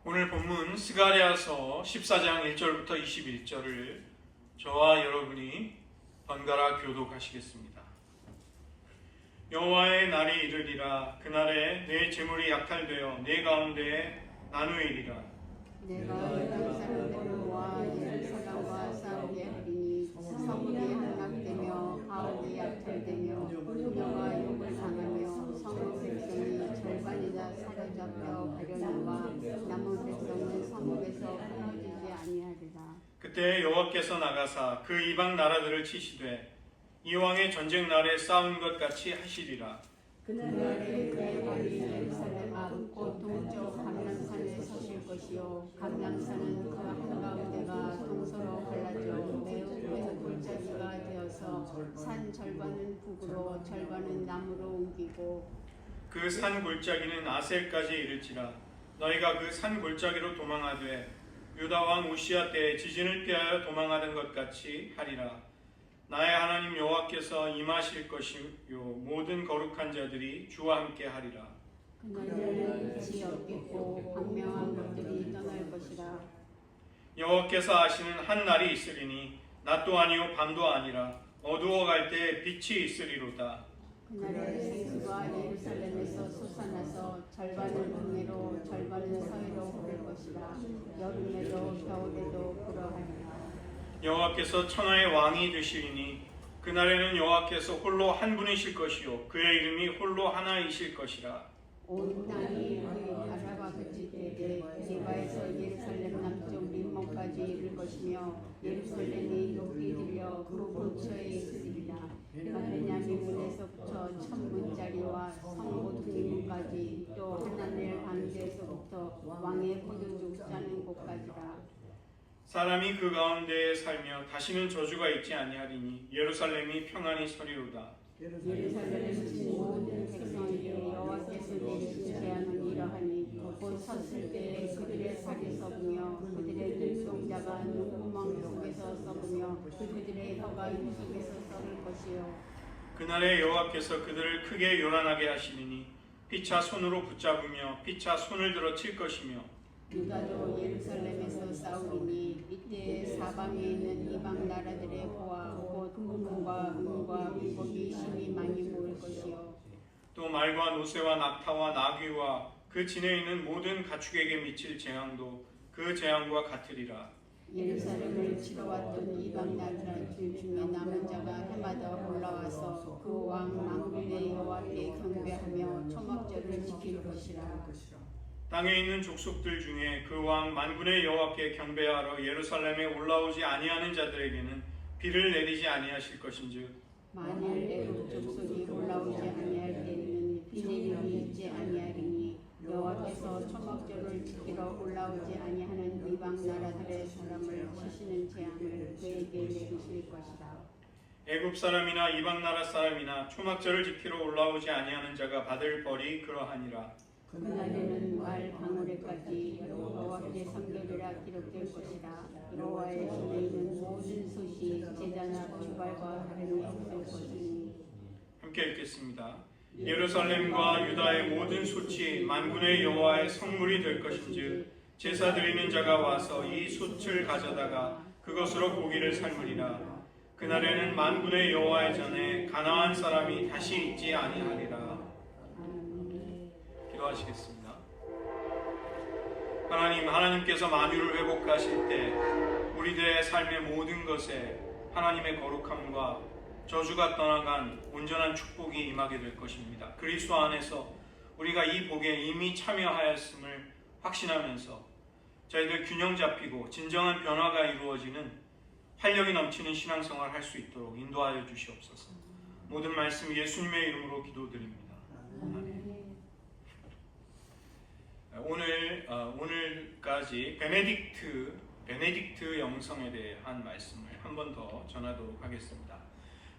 오늘 본문 스가랴서 14장 1절부터 21절을 저와 여러분이 번갈아 교독하시겠습니다. 여호와의 날이 이르리라. 그날에 내 재물이 약탈되어 내 가운데에 나누이리라. 내가 예루살렘과 예루살렘과 싸우게 하리니 성읍이 함락되며 가옥이 약탈되며 부녀가 욕을 당하며 성읍 백성이 절반이나 사로잡혀 가려니와 남은 백성은 성읍에서 끊어지지 아니하리라. 그때 여호와께서 나가사 그 이방 나라들을 치시되 이왕의 전쟁 날에 싸운 것 같이 하시리라. 그날에 그의 발이 예루살렘 앞 곧 동쪽 감람산에 서실 것이요 감람산은 그 한가운데가 동서로 갈라져 매우 큰 골짜기가 되어서 산 절반은 북으로 절반은 남으로 옮기고 그 산 골짜기는 아셀까지 이를지라. 너희가 그 산 골짜기로 도망하되 유다 왕 우시야 때에 지진을 피하여 도망하던 것 같이 하리라. 나의 하나님 여호와께서 임하실 것이요 모든 거룩한 자들이 주와 함께 하리라. 그날에는 빛이 없겠고 광명한 것들이 떠날 것이라. 여호와께서 하시는 한 날이 있으리니 낮도 아니요 밤도 아니라 어두워갈 때에 빛이 있으리로다. 그날에 생수가 예루살렘에서 솟아나서 절반은 동해로 절반은 서해로 흐를 것이라. 여름에도 겨울에도 그러하리라. 여호와께서 천하의 왕이 되시리니 그날에는 여호와께서 홀로 한 분이실 것이요 그의 이름이 홀로 하나이실 것이라. 온 땅이 그의 바라봐 그칠 때에 네바에서 예루살렘 남쪽 민목까지 이를 것이며 예루살렘이 높이 들려 그 근처에 있으리라. 베냐민 문에서부터 천문짜리와 성 모퉁이 문까지 또 하나넬 방지에서부터 왕의 포도주 짜는 곳까지라. 사람이 그 가운데에 살며 다시는 저주가 있지 아니하리니 예루살렘이 평안히 서리로다. 예루살렘에 진 모든 백성에게 여호와께서 내리신 재앙은 이러하니 곧 섰을 때에 그들의 살이 썩으며 그들의 눈동자가 눈구멍 속에서 썩으며 그들의 혀가 입 속에서 썩을 것이요. 그날에 여호와께서 그들을 크게 요란하게 하시리니 피차 손으로 붙잡으며 피차 손을 들어 칠 것이며 유다도 예루살렘에서 싸우리니 이때 사방에 있는 이방 나라들의 보아 곧 금과 은과 물복이 심히 많이 모일 것이요. 또 말과 노새와 낙타와 나귀와 그 진에 있는 모든 가축에게 미칠 재앙도 그 재앙과 같으리라. 예루살렘을 치러 왔던 이방 나라들 중에 남은 자가 해마다 올라와서 그 왕 만군의 여호와께 경배하며 초막절을 지킬 것이라. 땅에 있는 족속들 중에 그 왕 만군의 여호와께 경배하러 예루살렘에 올라오지 아니하는 자들에게는 비를 내리지 아니하실 것인즉 만일 애굽 족속이 올라오지 아니할 때에는 비 내림이 있지 아니하리니 여호와께서 초막절을 지키러 올라오지 아니하는 이방 나라들의 사람을 치시는 재앙을 그에게 내리실 것이라. 애굽 사람이나 이방 나라 사람이나 초막절을 지키러 올라오지 아니하는 자가 받을 벌이 그러하니라. 그날에는 말 방울에까지 여호와께 성결이라 기록될 것이라. 여호와의 손에 있는 모든 솥이 제자나 주발과 다름이 없을 것이니. 함께 읽겠습니다. 예루살렘과 유다의 모든 솥이 만군의 여호와의 성물이 될 것인즉 제사 드리는 자가 와서 이 솥을 가져다가 그것으로 고기를 삶으리라. 그날에는 만군의 여호와의 전에 가나안 사람이 다시 있지 아니하리라. 기도하시겠습니다. 하나님께서 만유를 회복하실 때 우리들의 삶의 모든 것에 하나님의 거룩함과 저주가 떠나간 온전한 축복이 임하게 될 것입니다. 그리스도 안에서 우리가 이 복에 이미 참여하였음을 확신하면서 저희들 균형 잡히고 진정한 변화가 이루어지는 활력이 넘치는 신앙생활을 할 수 있도록 인도하여 주시옵소서. 모든 말씀 예수님의 이름으로 기도드립니다. 아멘. 오늘까지 베네딕트 영성에 대한 말씀을 한 번 더 전하도록 하겠습니다.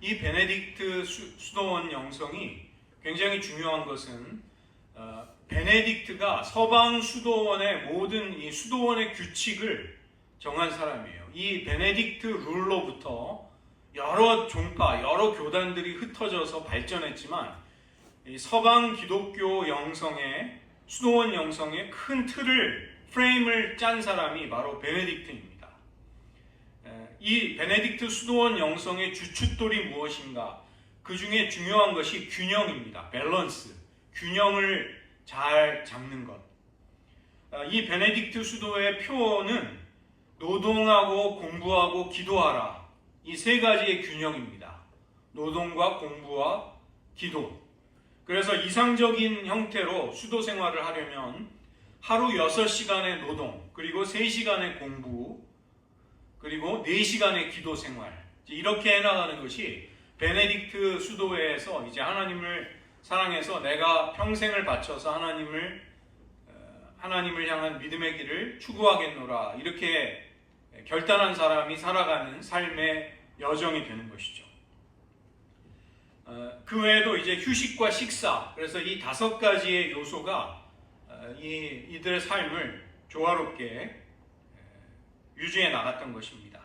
이 베네딕트 수도원 영성이 굉장히 중요한 것은 베네딕트가 서방 수도원의 모든 이 수도원의 규칙을 정한 사람이에요. 이 베네딕트 룰로부터 여러 종파, 여러 교단들이 흩어져서 발전했지만 이 서방 기독교 영성의 수도원 영성의 큰 틀을 프레임을 짠 사람이 바로 베네딕트입니다. 이 베네딕트 수도원 영성의 주춧돌이 무엇인가? 그 중에 중요한 것이 균형입니다. 밸런스, 균형을 잘 잡는 것. 이 베네딕트 수도의 표어는 노동하고 공부하고 기도하라. 이 세 가지의 균형입니다. 노동과 공부와 기도. 그래서 이상적인 형태로 수도 생활을 하려면 하루 6시간의 노동, 그리고 3시간의 공부, 그리고 4시간의 기도 생활. 이렇게 해나가는 것이 베네딕트 수도회에서 이제 하나님을 사랑해서 내가 평생을 바쳐서 하나님을 향한 믿음의 길을 추구하겠노라. 이렇게 결단한 사람이 살아가는 삶의 여정이 되는 것이죠. 그 외에도 이제 휴식과 식사, 그래서 이 5가지의 요소가 이들의 삶을 조화롭게 유지해 나갔던 것입니다.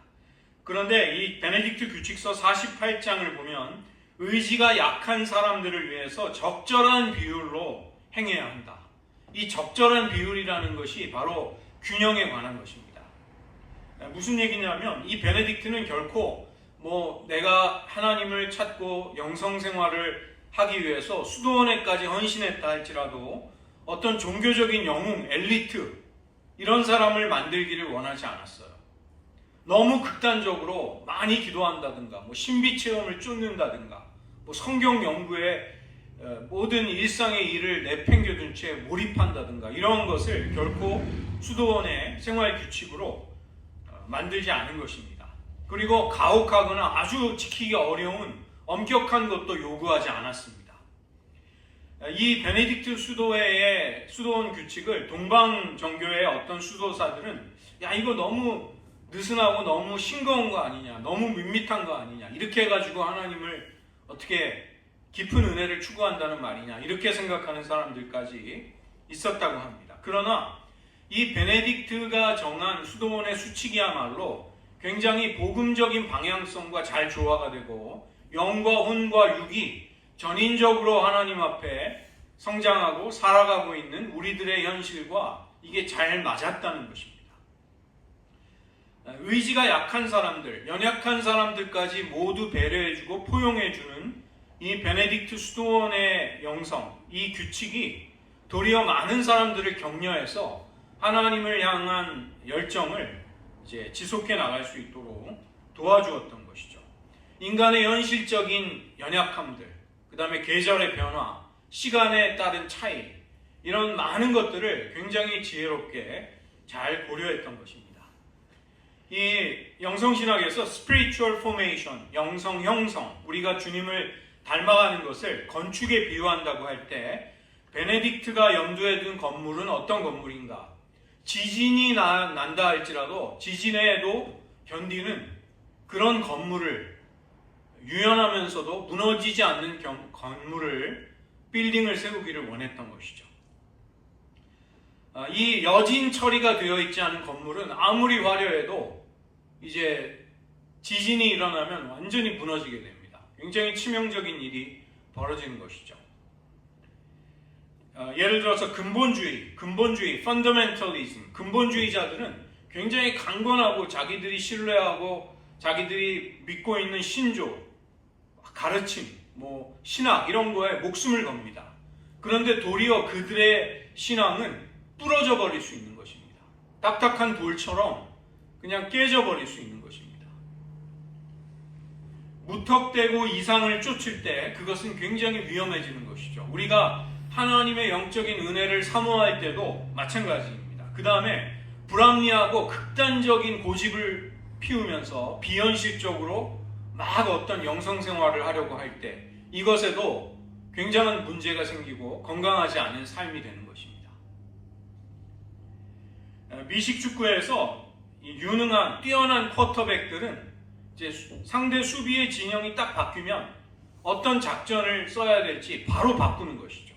그런데 이 베네딕트 규칙서 48장을 보면 의지가 약한 사람들을 위해서 적절한 비율로 행해야 한다. 이 적절한 비율이라는 것이 바로 균형에 관한 것입니다. 무슨 얘기냐면 이 베네딕트는 결코 내가 하나님을 찾고 영성생활을 하기 위해서 수도원에까지 헌신했다 할지라도 어떤 종교적인 영웅, 엘리트 이런 사람을 만들기를 원하지 않았어요. 너무 극단적으로 많이 기도한다든가 신비 체험을 쫓는다든가 성경 연구에 모든 일상의 일을 내팽겨둔 채 몰입한다든가 이런 것을 결코 수도원의 생활 규칙으로 만들지 않은 것입니다. 그리고 가혹하거나 아주 지키기 어려운 엄격한 것도 요구하지 않았습니다. 이 베네딕트 수도회의 수도원 규칙을 동방 정교의 어떤 수도사들은 이거 너무 느슨하고 너무 싱거운 거 아니냐, 너무 밋밋한 거 아니냐, 이렇게 해가지고 하나님을 어떻게 깊은 은혜를 추구한다는 말이냐, 이렇게 생각하는 사람들까지 있었다고 합니다. 그러나 이 베네딕트가 정한 수도원의 수칙이야말로 굉장히 복음적인 방향성과 잘 조화가 되고 영과 혼과 육이 전인적으로 하나님 앞에 성장하고 살아가고 있는 우리들의 현실과 이게 잘 맞았다는 것입니다. 의지가 약한 사람들, 연약한 사람들까지 모두 배려해주고 포용해주는 이 베네딕트 수도원의 영성, 이 규칙이 도리어 많은 사람들을 격려해서 하나님을 향한 열정을 이제 지속해 나갈 수 있도록 도와주었던 것이죠. 인간의 현실적인 연약함들, 그 다음에 계절의 변화, 시간에 따른 차이, 이런 많은 것들을 굉장히 지혜롭게 잘 고려했던 것입니다. 이 영성신학에서 spiritual formation, 영성 형성, 우리가 주님을 닮아가는 것을 건축에 비유한다고 할 때 베네딕트가 염두에 둔 건물은 어떤 건물인가? 지진이 난다 할지라도 지진에도 견디는 그런 건물을, 유연하면서도 무너지지 않는 건물을, 빌딩을 세우기를 원했던 것이죠. 이 여진 처리가 되어 있지 않은 건물은 아무리 화려해도 이제 지진이 일어나면 완전히 무너지게 됩니다. 굉장히 치명적인 일이 벌어지는 것이죠. 예를 들어서 근본주의, fundamentalism, 근본주의자들은 굉장히 강건하고 자기들이 신뢰하고 자기들이 믿고 있는 신조, 가르침, 신학 이런 거에 목숨을 겁니다. 그런데 도리어 그들의 신앙은 부러져 버릴 수 있는 것입니다. 딱딱한 돌처럼 그냥 깨져버릴 수 있는 것입니다. 무턱대고 이상을 쫓을 때 그것은 굉장히 위험해지는 것이죠. 우리가 하나님의 영적인 은혜를 사모할 때도 마찬가지입니다. 그 다음에 불합리하고 극단적인 고집을 피우면서 비현실적으로 막 어떤 영성생활을 하려고 할 때 이것에도 굉장한 문제가 생기고 건강하지 않은 삶이 되는 것입니다. 미식축구에서 유능한 뛰어난 쿼터백들은 이제 상대 수비의 진영이 딱 바뀌면 어떤 작전을 써야 될지 바로 바꾸는 것이죠.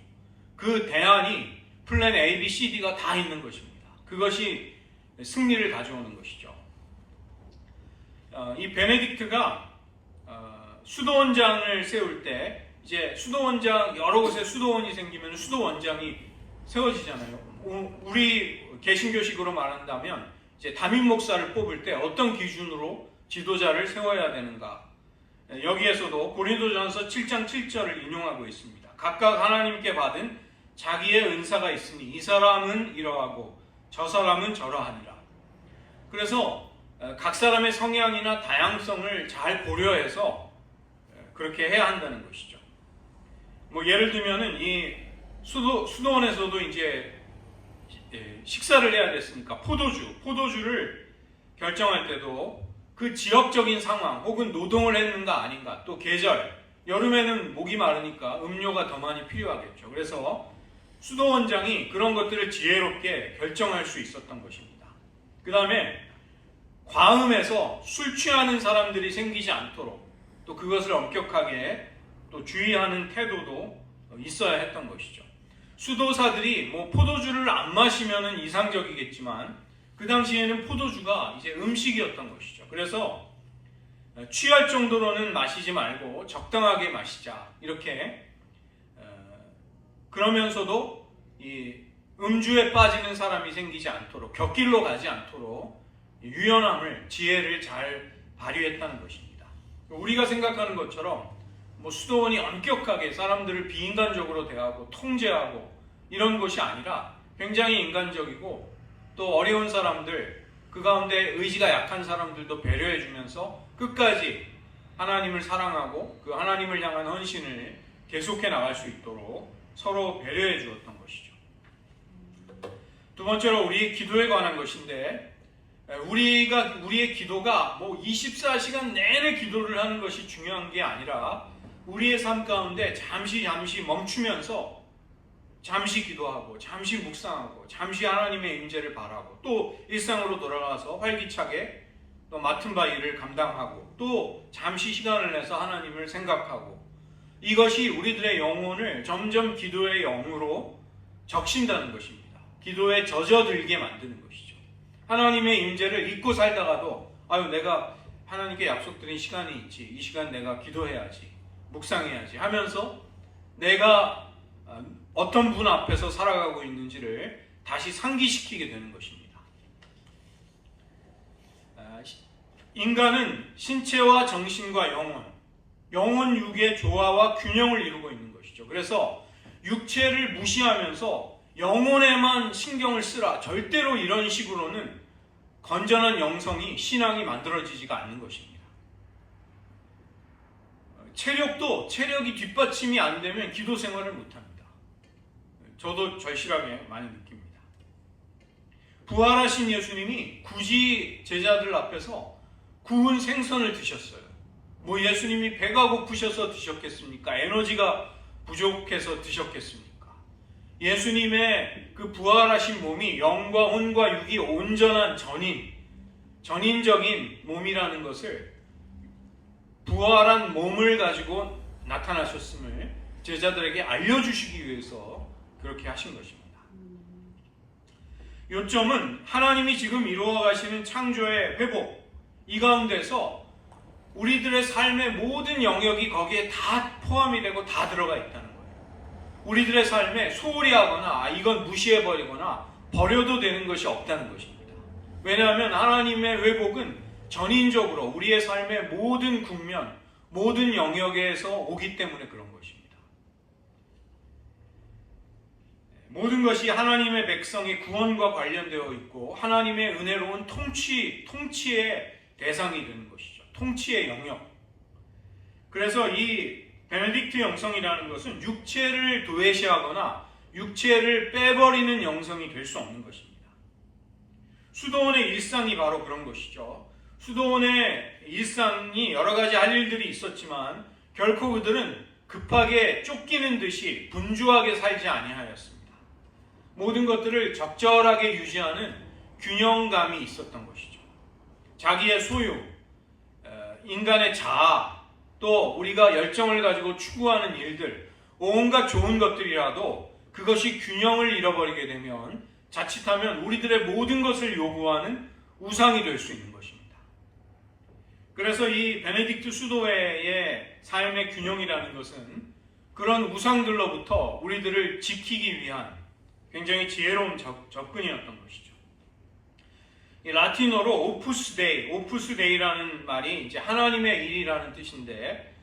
그 대안이 플랜 A, B, C, D가 다 있는 것입니다. 그것이 승리를 가져오는 것이죠. 이 베네딕트가 수도원장을 세울 때 이제 수도원장, 여러 곳에 수도원이 생기면 수도원장이 세워지잖아요. 우리 개신교식으로 말한다면 이제 담임 목사를 뽑을 때 어떤 기준으로 지도자를 세워야 되는가? 여기에서도 고린도전서 7장 7절을 인용하고 있습니다. 각각 하나님께 받은 자기의 은사가 있으니 이 사람은 이러하고 저 사람은 저러하니라. 그래서 각 사람의 성향이나 다양성을 잘 고려해서 그렇게 해야 한다는 것이죠. 뭐 예를 들면은 이 수도원에서도 이제 식사를 해야 됐으니까 포도주를 결정할 때도 그 지역적인 상황 혹은 노동을 했는가 아닌가, 또 계절, 여름에는 목이 마르니까 음료가 더 많이 필요하겠죠. 그래서 수도원장이 그런 것들을 지혜롭게 결정할 수 있었던 것입니다. 그 다음에 과음해서 술 취하는 사람들이 생기지 않도록 또 그것을 엄격하게 또 주의하는 태도도 있어야 했던 것이죠. 수도사들이 뭐 포도주를 안 마시면은 이상적이겠지만 그 당시에는 포도주가 이제 음식이었던 것이죠. 그래서 취할 정도로는 마시지 말고 적당하게 마시자, 이렇게 그러면서도 이 음주에 빠지는 사람이 생기지 않도록, 곁길로 가지 않도록 유연함을, 지혜를 잘 발휘했다는 것입니다. 우리가 생각하는 것처럼 뭐 수도원이 엄격하게 사람들을 비인간적으로 대하고 통제하고 이런 것이 아니라 굉장히 인간적이고 또 어려운 사람들, 그 가운데 의지가 약한 사람들도 배려해주면서 끝까지 하나님을 사랑하고 그 하나님을 향한 헌신을 계속해 나갈 수 있도록 서로 배려해 주었던 것이죠. 두 번째로 우리 기도에 관한 것인데, 우리의 기도가 뭐 24시간 내내 기도를 하는 것이 중요한 게 아니라 우리의 삶 가운데 잠시 멈추면서 잠시 기도하고 잠시 묵상하고 잠시 하나님의 임재를 바라고 또 일상으로 돌아가서 활기차게 또 맡은 바 일을 감당하고 또 잠시 시간을 내서 하나님을 생각하고, 이것이 우리들의 영혼을 점점 기도의 영으로 적신다는 것입니다. 기도에 젖어들게 만드는 것이죠. 하나님의 임재를 잊고 살다가도 내가 하나님께 약속드린 시간이 있지, 이 시간 내가 기도해야지, 묵상해야지 하면서 내가 어떤 분 앞에서 살아가고 있는지를 다시 상기시키게 되는 것입니다. 인간은 신체와 정신과 영혼 육의 조화와 균형을 이루고 있는 것이죠. 그래서 육체를 무시하면서 영혼에만 신경을 쓰라, 절대로 이런 식으로는 건전한 영성이, 신앙이 만들어지지가 않는 것입니다. 체력이 뒷받침이 안 되면 기도 생활을 못합니다. 저도 절실하게 많이 느낍니다. 부활하신 예수님이 굳이 제자들 앞에서 구운 생선을 드셨어요. 뭐 예수님이 배가 고프셔서 드셨겠습니까? 에너지가 부족해서 드셨겠습니까? 예수님의 그 부활하신 몸이 영과 혼과 육이 온전한 전인적인 몸이라는 것을, 부활한 몸을 가지고 나타나셨음을 제자들에게 알려주시기 위해서 그렇게 하신 것입니다. 요점은 하나님이 지금 이루어가시는 창조의 회복, 이 가운데서 우리들의 삶의 모든 영역이 거기에 다 포함이 되고 다 들어가 있다는 거예요. 우리들의 삶에 소홀히 하거나 이건 무시해버리거나 버려도 되는 것이 없다는 것입니다. 왜냐하면 하나님의 회복은 전인적으로 우리의 삶의 모든 국면, 모든 영역에서 오기 때문에 그런 것입니다. 모든 것이 하나님의 백성의 구원과 관련되어 있고 하나님의 은혜로운 통치의 대상이 되는 것이죠. 통치의 영역. 그래서 이 베네딕트 영성이라는 것은 육체를 도외시하거나 육체를 빼버리는 영성이 될 수 없는 것입니다. 수도원의 일상이 바로 그런 것이죠. 수도원의 일상이 여러 가지 할 일들이 있었지만 결코 그들은 급하게 쫓기는 듯이 분주하게 살지 아니하였습니다. 모든 것들을 적절하게 유지하는 균형감이 있었던 것이죠. 자기의 소유, 인간의 자아, 또 우리가 열정을 가지고 추구하는 일들, 온갖 좋은 것들이라도 그것이 균형을 잃어버리게 되면 자칫하면 우리들의 모든 것을 요구하는 우상이 될 수 있는 것입니다. 그래서 이 베네딕트 수도회의 삶의 균형이라는 것은 그런 우상들로부터 우리들을 지키기 위한 굉장히 지혜로운 접근이었던 것이죠. 이 라틴어로 오푸스 데이라는 말이 이제 하나님의 일이라는 뜻인데,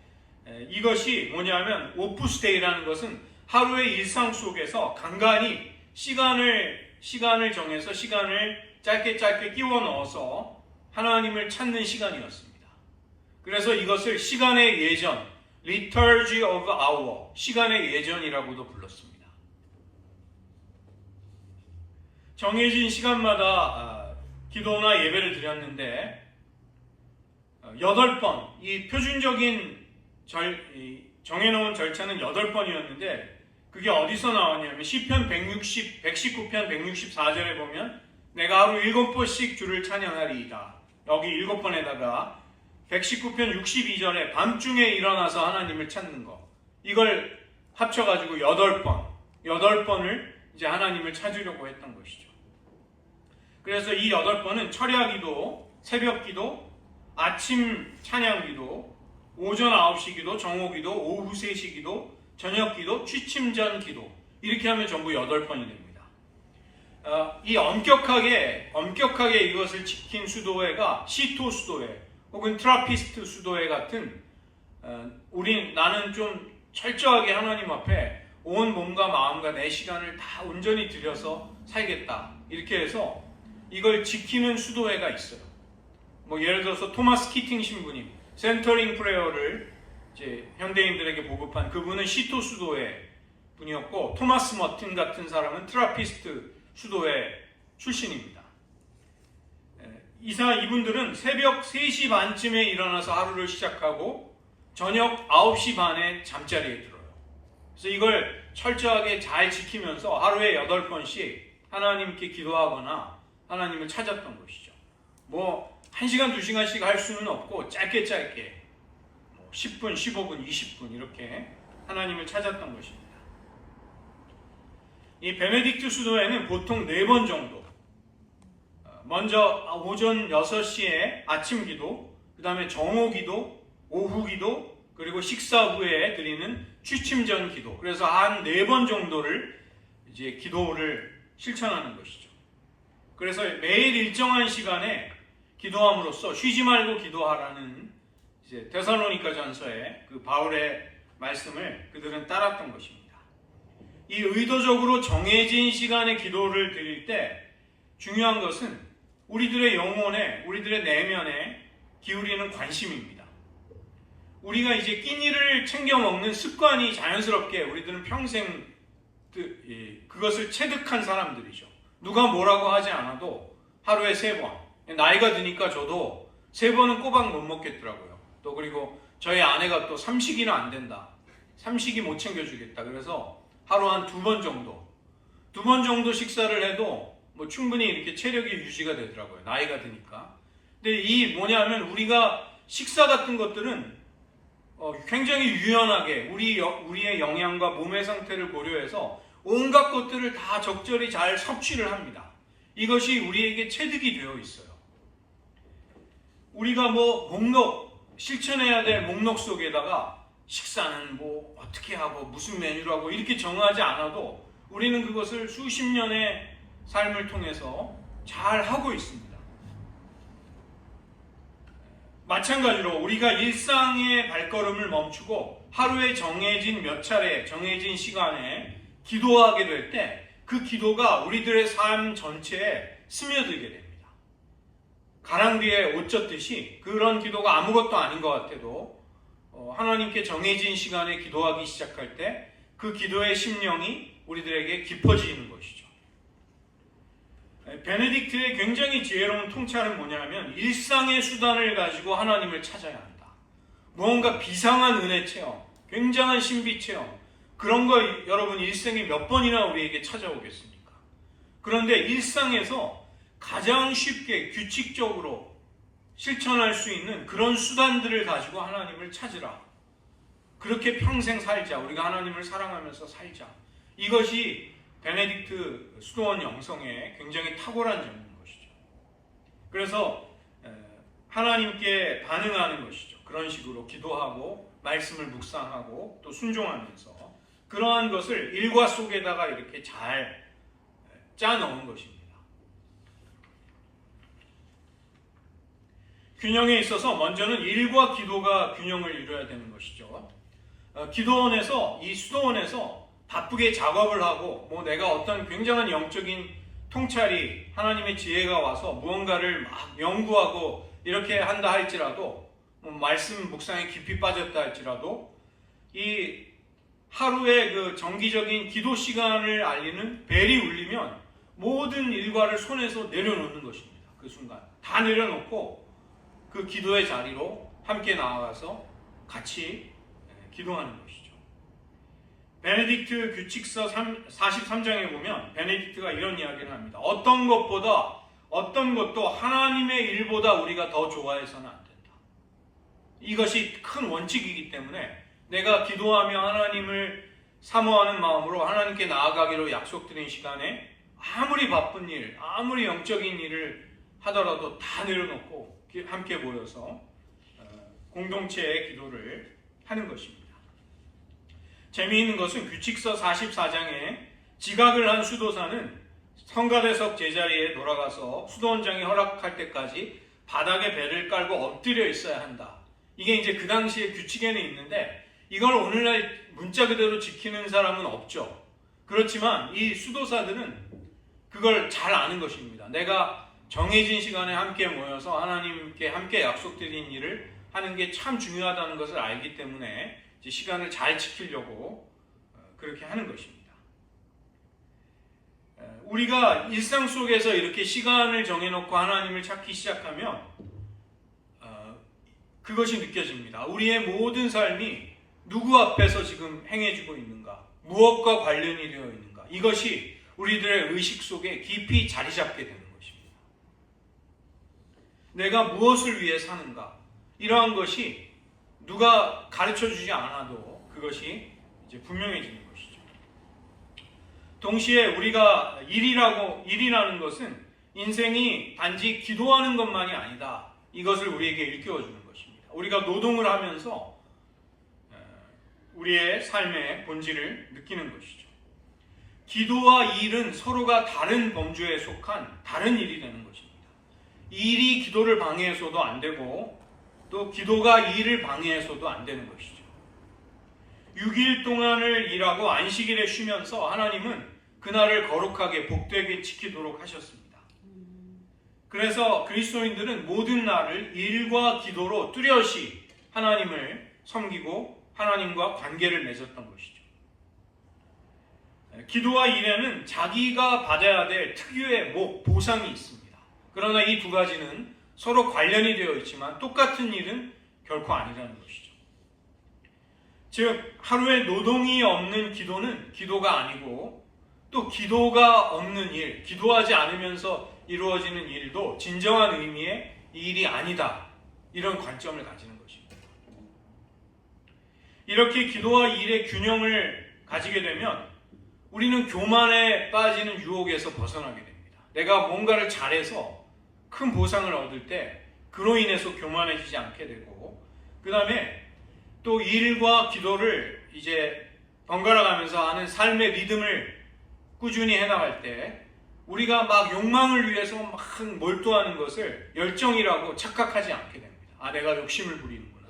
이것이 뭐냐면 오푸스 데이라는 것은 하루의 일상 속에서 간간히 시간을 정해서 시간을 짧게 끼워 넣어서 하나님을 찾는 시간이었습니다. 그래서 이것을 시간의 예전, Liturgy of Hour, 시간의 예전이라고도 불렀습니다. 정해진 시간마다 기도나 예배를 드렸는데 8번, 이 표준적인 정해놓은 절차는 8번이었는데 그게 어디서 나왔냐면 시편 119편 164절에 보면 내가 하루 7번씩 주를 찬양하리이다. 여기 7번에다가 119편 62절에 밤중에 일어나서 하나님을 찾는 거, 이걸 합쳐가지고 8번을 이제 하나님을 찾으려고 했던 것이죠. 그래서 이 8번은 철야기도, 새벽기도, 아침 찬양기도, 오전 9시 기도, 정오기도, 오후 3시 기도, 저녁기도, 취침전 기도, 이렇게 하면 전부 8번이 됩니다. 이 엄격하게 이것을 지킨 수도회가 시토 수도회 혹은 트라피스트 수도회 같은, 나는 좀 철저하게 하나님 앞에 온 몸과 마음과 내 시간을 다 온전히 들여서 살겠다, 이렇게 해서 이걸 지키는 수도회가 있어요. 뭐 예를 들어서 토마스 키팅 신부님, 센터링 프레어를 이제 현대인들에게 보급한 그분은 시토 수도회 분이었고, 토마스 머튼 같은 사람은 트라피스트 수도회 출신입니다. 이분들은 새벽 3시 반쯤에 일어나서 하루를 시작하고 저녁 9시 반에 잠자리에 들어요. 그래서 이걸 철저하게 잘 지키면서 하루에 8번씩 하나님께 기도하거나 하나님을 찾았던 것이죠. 뭐 1시간, 2시간씩 할 수는 없고 짧게 10분, 15분, 20분 이렇게 하나님을 찾았던 것입니다. 이 베네딕트 수도회는 보통 4번 정도, 먼저 오전 6시에 아침 기도, 그 다음에 정오 기도, 오후 기도, 그리고 식사 후에 드리는 취침전 기도, 그래서 한 4번 정도를 이제 기도를 실천하는 것이죠. 그래서 매일 일정한 시간에 기도함으로써 쉬지 말고 기도하라는 이제 데살로니가 전서의 그 바울의 말씀을 그들은 따랐던 것입니다. 이 의도적으로 정해진 시간에 기도를 드릴 때 중요한 것은 우리들의 영혼에, 우리들의 내면에 기울이는 관심입니다. 우리가 이제 끼니를 챙겨 먹는 습관이 자연스럽게 우리들은 평생 그것을 체득한 사람들이죠. 누가 뭐라고 하지 않아도 하루에 3번. 나이가 드니까 저도 3번은 꼬박 못 먹겠더라고요. 또 그리고 저희 아내가 또 삼식이는 안 된다. 삼식이 못 챙겨주겠다. 그래서 하루 한 2번 정도 식사를 해도 뭐 충분히 이렇게 체력이 유지가 되더라고요. 나이가 드니까. 근데 이 뭐냐면 우리가 식사 같은 것들은 굉장히 유연하게 우리의 영양과 몸의 상태를 고려해서 온갖 것들을 다 적절히 잘 섭취를 합니다. 이것이 우리에게 체득이 되어 있어요. 우리가 실천해야 될 목록 속에다가 식사는 뭐 어떻게 하고 무슨 메뉴로 하고 이렇게 정하지 않아도 우리는 그것을 수십 년의 삶을 통해서 잘 하고 있습니다. 마찬가지로 우리가 일상의 발걸음을 멈추고 하루에 정해진 몇 차례, 정해진 시간에 기도하게 될 때 그 기도가 우리들의 삶 전체에 스며들게 됩니다. 가랑비에 옷 젖듯이 그런 기도가 아무것도 아닌 것 같아도 하나님께 정해진 시간에 기도하기 시작할 때 그 기도의 심령이 우리들에게 깊어지는 것이죠. 베네딕트의 굉장히 지혜로운 통찰은 뭐냐면 일상의 수단을 가지고 하나님을 찾아야 한다. 무언가 비상한 은혜 체험, 굉장한 신비 체험, 그런 거 여러분 일생에 몇 번이나 우리에게 찾아오겠습니까? 그런데 일상에서 가장 쉽게 규칙적으로 실천할 수 있는 그런 수단들을 가지고 하나님을 찾으라. 그렇게 평생 살자. 우리가 하나님을 사랑하면서 살자. 이것이 베네딕트 수도원 영성의 굉장히 탁월한 점인 것이죠. 그래서 하나님께 반응하는 것이죠. 그런 식으로 기도하고 말씀을 묵상하고 또 순종하면서 그러한 것을 일과 속에다가 이렇게 잘 짜 넣은 것입니다. 균형에 있어서 먼저는 일과 기도가 균형을 이루어야 되는 것이죠. 기도원에서, 이 수도원에서 바쁘게 작업을 하고 뭐 내가 어떤 굉장한 영적인 통찰이 하나님의 지혜가 와서 무언가를 막 연구하고 이렇게 한다 할지라도, 말씀 묵상에 깊이 빠졌다 할지라도, 이 하루의 그 정기적인 기도 시간을 알리는 벨이 울리면 모든 일과를 손에서 내려놓는 것입니다. 그 순간 다 내려놓고 그 기도의 자리로 함께 나아가서 같이 기도하는 것이죠. 베네딕트 규칙서 43장에 보면 베네딕트가 이런 이야기를 합니다. 어떤 것도 하나님의 일보다 우리가 더 좋아해서는 안 된다. 이것이 큰 원칙이기 때문에 내가 기도하며 하나님을 사모하는 마음으로 하나님께 나아가기로 약속드린 시간에 아무리 바쁜 일, 아무리 영적인 일을 하더라도 다 내려놓고 함께 모여서 공동체의 기도를 하는 것입니다. 재미있는 것은 규칙서 44장에 지각을 한 수도사는 성가대석 제자리에 돌아가서 수도원장이 허락할 때까지 바닥에 배를 깔고 엎드려 있어야 한다. 이게 이제 그 당시의 규칙에는 있는데 이걸 오늘날 문자 그대로 지키는 사람은 없죠. 그렇지만 이 수도사들은 그걸 잘 아는 것입니다. 내가 정해진 시간에 함께 모여서 하나님께 함께 약속드린 일을 하는 게 참 중요하다는 것을 알기 때문에 이제 시간을 잘 지키려고 그렇게 하는 것입니다. 우리가 일상 속에서 이렇게 시간을 정해놓고 하나님을 찾기 시작하면 그것이 느껴집니다. 우리의 모든 삶이 누구 앞에서 지금 행해지고 있는가? 무엇과 관련이 되어 있는가? 이것이 우리들의 의식 속에 깊이 자리 잡게 되는 것입니다. 내가 무엇을 위해 사는가? 이러한 것이 누가 가르쳐주지 않아도 그것이 이제 분명해지는 것이죠. 동시에 우리가 일이라는 것은 인생이 단지 기도하는 것만이 아니다. 이것을 우리에게 일깨워주는 것입니다. 우리가 노동을 하면서 우리의 삶의 본질을 느끼는 것이죠. 기도와 일은 서로가 다른 범주에 속한 다른 일이 되는 것입니다. 일이 기도를 방해해서도 안 되고 또 기도가 일을 방해해서도 안 되는 것이죠. 6일 동안을 일하고 안식일에 쉬면서 하나님은 그날을 거룩하게 복되게 지키도록 하셨습니다. 그래서 그리스도인들은 모든 날을 일과 기도로 뚜렷이 하나님을 섬기고 하나님과 관계를 맺었던 것이죠. 기도와 일에는 자기가 받아야 될 특유의 보상이 있습니다. 그러나 이 두 가지는 서로 관련이 되어 있지만 똑같은 일은 결코 아니라는 것이죠. 즉 하루에 노동이 없는 기도는 기도가 아니고 또 기도가 없는 일, 기도하지 않으면서 이루어지는 일도 진정한 의미의 일이 아니다. 이런 관점을 가지는 것입니다. 이렇게 기도와 일의 균형을 가지게 되면 우리는 교만에 빠지는 유혹에서 벗어나게 됩니다. 내가 뭔가를 잘해서 큰 보상을 얻을 때 그로 인해서 교만해지지 않게 되고, 그 다음에 또 일과 기도를 이제 번갈아 가면서 하는 삶의 리듬을 꾸준히 해나갈 때 우리가 막 욕망을 위해서 막 몰두하는 것을 열정이라고 착각하지 않게 됩니다. 아, 내가 욕심을 부리는구나.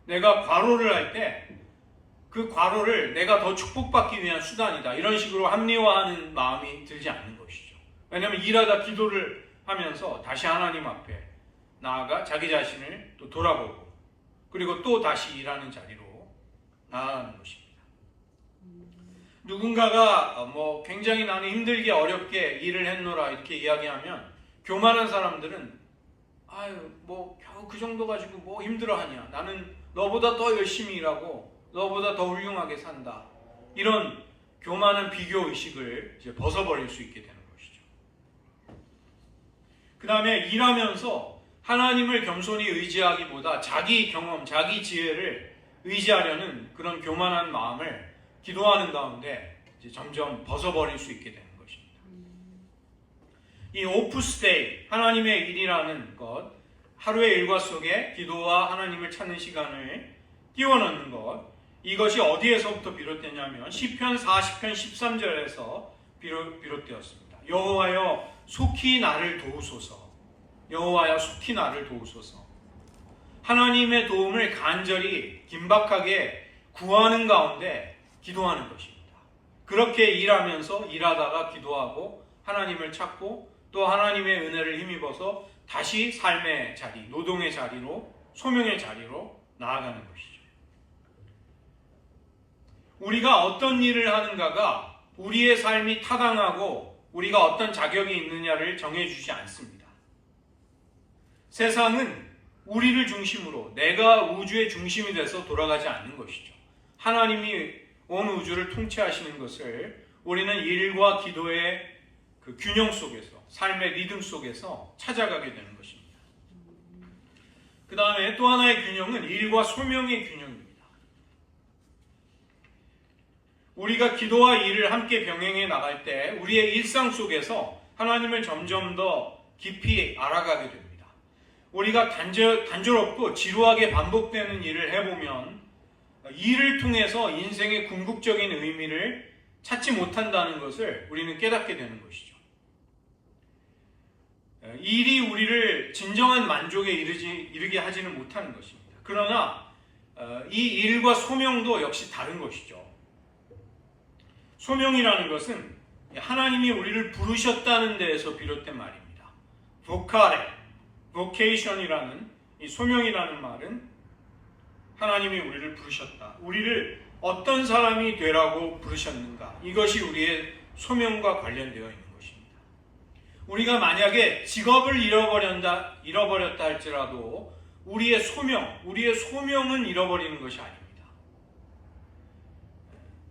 내가 과로를 할 때 그 과로를 내가 더 축복받기 위한 수단이다. 이런 식으로 합리화하는 마음이 들지 않는 것이죠. 왜냐하면 일하다 기도를 하면서 다시 하나님 앞에 나아가 자기 자신을 또 돌아보고 그리고 또 다시 일하는 자리로 나아가는 것입니다. 누군가가 굉장히 나는 힘들게 어렵게 일을 했노라 이렇게 이야기하면 교만한 사람들은 겨우 그 정도 가지고 힘들어하냐. 나는 너보다 더 열심히 일하고 너보다 더 훌륭하게 산다. 이런 교만한 비교 의식을 이제 벗어버릴 수 있게 되는 것이죠. 그 다음에 일하면서 하나님을 겸손히 의지하기보다 자기 경험, 자기 지혜를 의지하려는 그런 교만한 마음을 기도하는 가운데 이제 점점 벗어버릴 수 있게 되는 것입니다. 이 오프스데이, 하나님의 일이라는 것, 하루의 일과 속에 기도와 하나님을 찾는 시간을 끼워넣는 것, 이것이 어디에서부터 비롯되냐면 시편 40편 13절에서 비롯되었습니다. 여호와여 속히 나를 도우소서. 여호와여 속히 나를 도우소서. 하나님의 도움을 간절히 긴박하게 구하는 가운데 기도하는 것입니다. 그렇게 일하다가 기도하고 하나님을 찾고 또 하나님의 은혜를 힘입어서 다시 삶의 자리, 노동의 자리로, 소명의 자리로 나아가는 것이죠. 우리가 어떤 일을 하는가가 우리의 삶이 타당하고 우리가 어떤 자격이 있느냐를 정해주지 않습니다. 세상은 우리를 중심으로 내가 우주의 중심이 돼서 돌아가지 않는 것이죠. 하나님이 온 우주를 통치하시는 것을 우리는 일과 기도의 그 균형 속에서, 삶의 리듬 속에서 찾아가게 되는 것입니다. 그 다음에 또 하나의 균형은 일과 소명의 균형입니다. 우리가 기도와 일을 함께 병행해 나갈 때 우리의 일상 속에서 하나님을 점점 더 깊이 알아가게 됩니다. 우리가 단조롭고 지루하게 반복되는 일을 해보면 일을 통해서 인생의 궁극적인 의미를 찾지 못한다는 것을 우리는 깨닫게 되는 것이죠. 일이 우리를 진정한 만족에 이르게 하지는 못하는 것입니다. 그러나 이 일과 소명도 역시 다른 것이죠. 소명이라는 것은 하나님이 우리를 부르셨다는 데에서 비롯된 말입니다. 보카레, vocation이라는 이 소명이라는 말은 하나님이 우리를 부르셨다. 우리를 어떤 사람이 되라고 부르셨는가. 이것이 우리의 소명과 관련되어 있는 것입니다. 우리가 만약에 직업을 잃어버렸다 할지라도 우리의 소명은 잃어버리는 것이 아닙니다.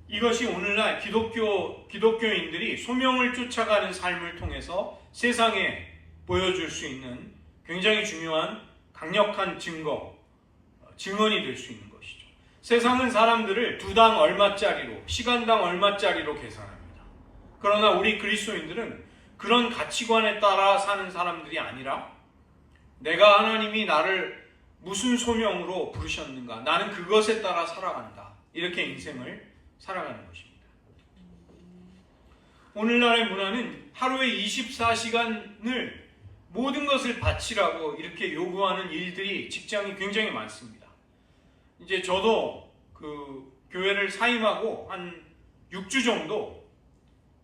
이것이 오늘날 기독교인들이 소명을 쫓아가는 삶을 통해서 세상에 보여줄 수 있는 굉장히 중요한 강력한 증언이 될 수 있는 것이죠. 세상은 사람들을 두당 얼마짜리로, 시간당 얼마짜리로 계산합니다. 그러나 우리 그리스도인들은 그런 가치관에 따라 사는 사람들이 아니라 내가 하나님이 나를 무슨 소명으로 부르셨는가, 나는 그것에 따라 살아간다. 이렇게 인생을 살아가는 것입니다. 오늘날의 문화는 하루에 24시간을 모든 것을 바치라고 이렇게 요구하는 일들이, 직장이 굉장히 많습니다. 이제 저도 그 교회를 사임하고 한 6주 정도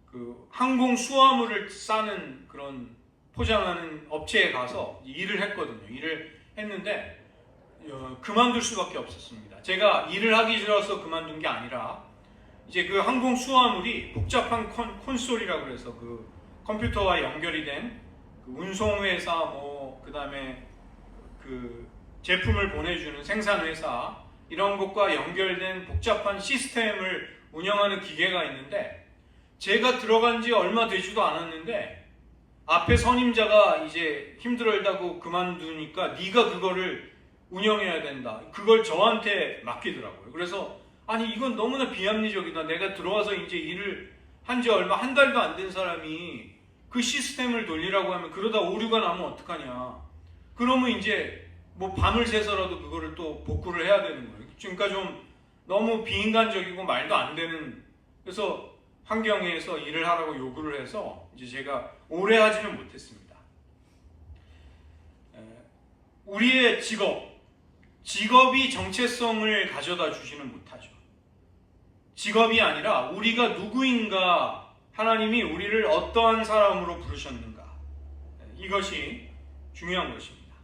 그 항공 수화물을 싸는 그런 포장하는 업체에 가서 일을 했거든요. 일을 했는데 그만둘 수밖에 없었습니다. 제가 일을 하기 싫어서 그만둔 게 아니라 이제 그 항공 수화물이 복잡한 콘솔이라고 그래서 그 컴퓨터와 연결이 된 그 운송회사, 그다음에 그 제품을 보내주는 생산회사, 이런 것과 연결된 복잡한 시스템을 운영하는 기계가 있는데, 제가 들어간 지 얼마 되지도 않았는데 앞에 선임자가 이제 힘들다고 그만두니까 네가 그거를 운영해야 된다. 그걸 저한테 맡기더라고요. 그래서 아니 이건 너무나 비합리적이다. 내가 들어와서 이제 일을 한 지 얼마, 한 달도 안 된 사람이 그 시스템을 돌리라고 하면 그러다 오류가 나면 어떡하냐. 그러면 이제 뭐 밤을 새서라도 그거를 또 복구를 해야 되는 거예요. 그러니까 좀 너무 비인간적이고 말도 안 되는, 그래서 환경에서 일을 하라고 요구를 해서 이제 제가 오래 하지는 못했습니다. 우리의 직업이 정체성을 가져다 주지는 못하죠. 직업이 아니라 우리가 누구인가, 하나님이 우리를 어떠한 사람으로 부르셨는가, 이것이 중요한 것입니다.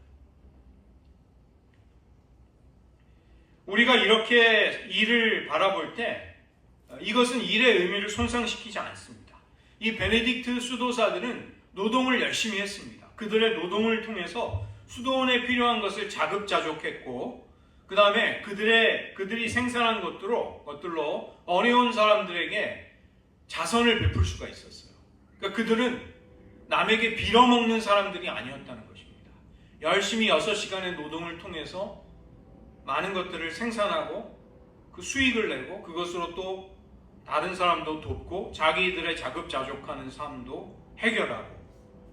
우리가 이렇게 일을 바라볼 때 이것은 일의 의미를 손상시키지 않습니다. 이 베네딕트 수도사들은 노동을 열심히 했습니다. 그들의 노동을 통해서 수도원에 필요한 것을 자급자족했고, 그 다음에 그들이 생산한 것들로 어려운 사람들에게 자선을 베풀 수가 있었어요. 그러니까 그들은 남에게 빌어먹는 사람들이 아니었다는 것입니다. 열심히 6시간의 노동을 통해서 많은 것들을 생산하고 그 수익을 내고 그것으로 또 다른 사람도 돕고 자기들의 자급자족하는 삶도 해결하고,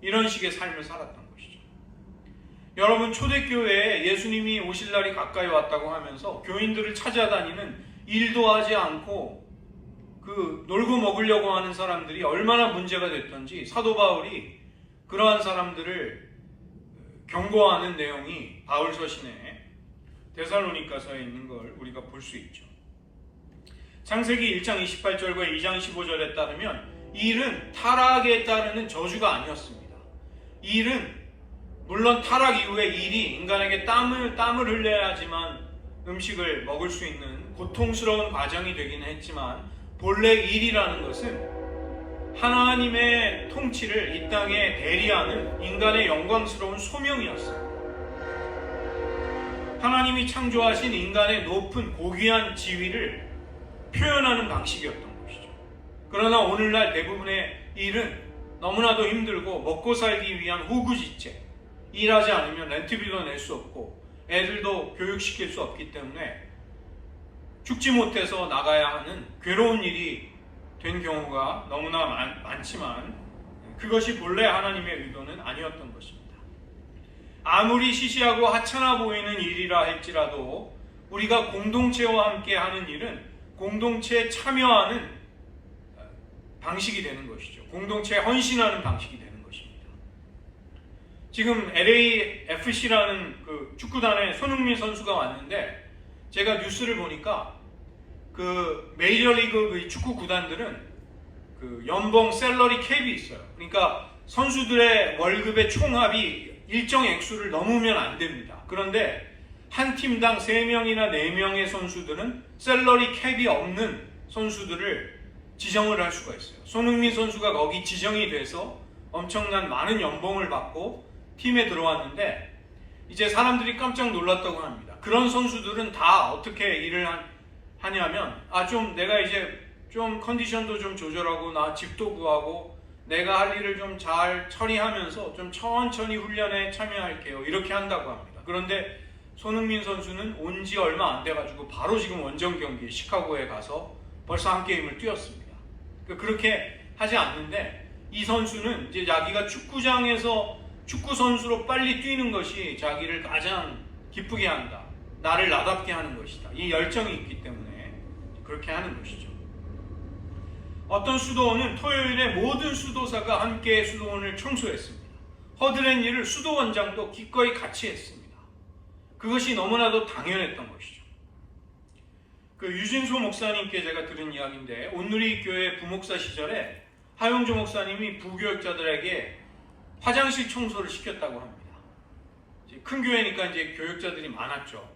이런 식의 삶을 살았던 것이죠. 여러분, 초대교회에 예수님이 오실 날이 가까이 왔다고 하면서 교인들을 찾아다니는 일도 하지 않고 놀고 먹으려고 하는 사람들이 얼마나 문제가 됐던지 사도 바울이 그러한 사람들을 경고하는 내용이 바울 서신에 데살로니가서에 있는 걸 우리가 볼 수 있죠. 창세기 1장 28절과 2장 15절에 따르면 이 일은 타락에 따르는 저주가 아니었습니다. 이 일은 물론 타락 이후에 일이 인간에게 땀을 흘려야지만 음식을 먹을 수 있는 고통스러운 과정이 되기는 했지만 본래 일이라는 것은 하나님의 통치를 이 땅에 대리하는 인간의 영광스러운 소명이었습니다. 하나님이 창조하신 인간의 높은 고귀한 지위를 표현하는 방식이었던 것이죠. 그러나 오늘날 대부분의 일은 너무나도 힘들고 먹고 살기 위한 호구지책, 일하지 않으면 렌트비도 낼 수 없고 애들도 교육시킬 수 없기 때문에 죽지 못해서 나가야 하는 괴로운 일이 된 경우가 너무나 많지만 그것이 본래 하나님의 의도는 아니었던 것입니다. 아무리 시시하고 하찮아 보이는 일이라 할지라도 우리가 공동체와 함께 하는 일은 공동체에 참여하는 방식이 되는 것이죠. 공동체에 헌신하는 방식이 되는 것입니다. 지금 LAFC라는 그 축구단에 손흥민 선수가 왔는데 제가 뉴스를 보니까 그 메이저리그 그 축구 구단들은 그 연봉 셀러리 캡이 있어요. 그러니까 선수들의 월급의 총합이 일정 액수를 넘으면 안 됩니다. 그런데 한 팀당 3명이나 4명의 선수들은 셀러리 캡이 없는 선수들을 지정을 할 수가 있어요. 손흥민 선수가 거기 지정이 돼서 엄청난 많은 연봉을 받고 팀에 들어왔는데 이제 사람들이 깜짝 놀랐다고 합니다. 그런 선수들은 다 어떻게 일을 하냐면 좀 내가 이제 좀 컨디션도 좀 조절하고 나 집도 구하고 내가 할 일을 좀 잘 처리하면서 좀 천천히 훈련에 참여할게요. 이렇게 한다고 합니다. 그런데 손흥민 선수는 온 지 얼마 안 돼가지고 바로 지금 원정 경기 시카고에 가서 벌써 한 게임을 뛰었습니다. 그렇게 하지 않는데 이 선수는 이제 자기가 축구장에서 축구 선수로 빨리 뛰는 것이 자기를 가장 기쁘게 한다. 나를 나답게 하는 것이다. 이 열정이 있기 때문에 그렇게 하는 것이죠. 어떤 수도원은 토요일에 모든 수도사가 함께 수도원을 청소했습니다. 허드렛 일을 수도원장도 기꺼이 같이 했습니다. 그것이 너무나도 당연했던 것이죠. 그 유진소 목사님께 제가 들은 이야기인데 온누리 교회 부목사 시절에 하용조 목사님이 부교역자들에게 화장실 청소를 시켰다고 합니다. 큰 교회니까 이제 교역자들이 많았죠.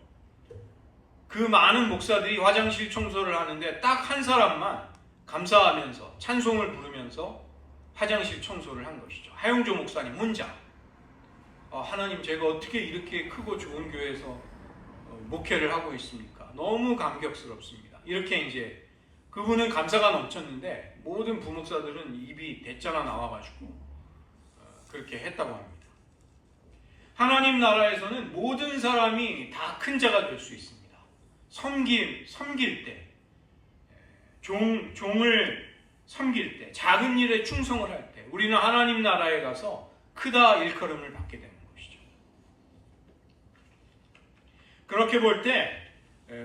그 많은 목사들이 화장실 청소를 하는데 딱 한 사람만 감사하면서 찬송을 부르면서 화장실 청소를 한 것이죠. 하용조 목사님 혼자. 하나님, 제가 어떻게 이렇게 크고 좋은 교회에서 목회를 하고 있습니까? 너무 감격스럽습니다. 이렇게 이제 그분은 감사가 넘쳤는데 모든 부목사들은 입이 대짜가 나와가지고 그렇게 했다고 합니다. 하나님 나라에서는 모든 사람이 다 큰 자가 될 수 있습니다. 섬길 때, 종을 섬길 때, 작은 일에 충성을 할 때, 우리는 하나님 나라에 가서 크다 일컬음을 받게 되는 것이죠. 그렇게 볼 때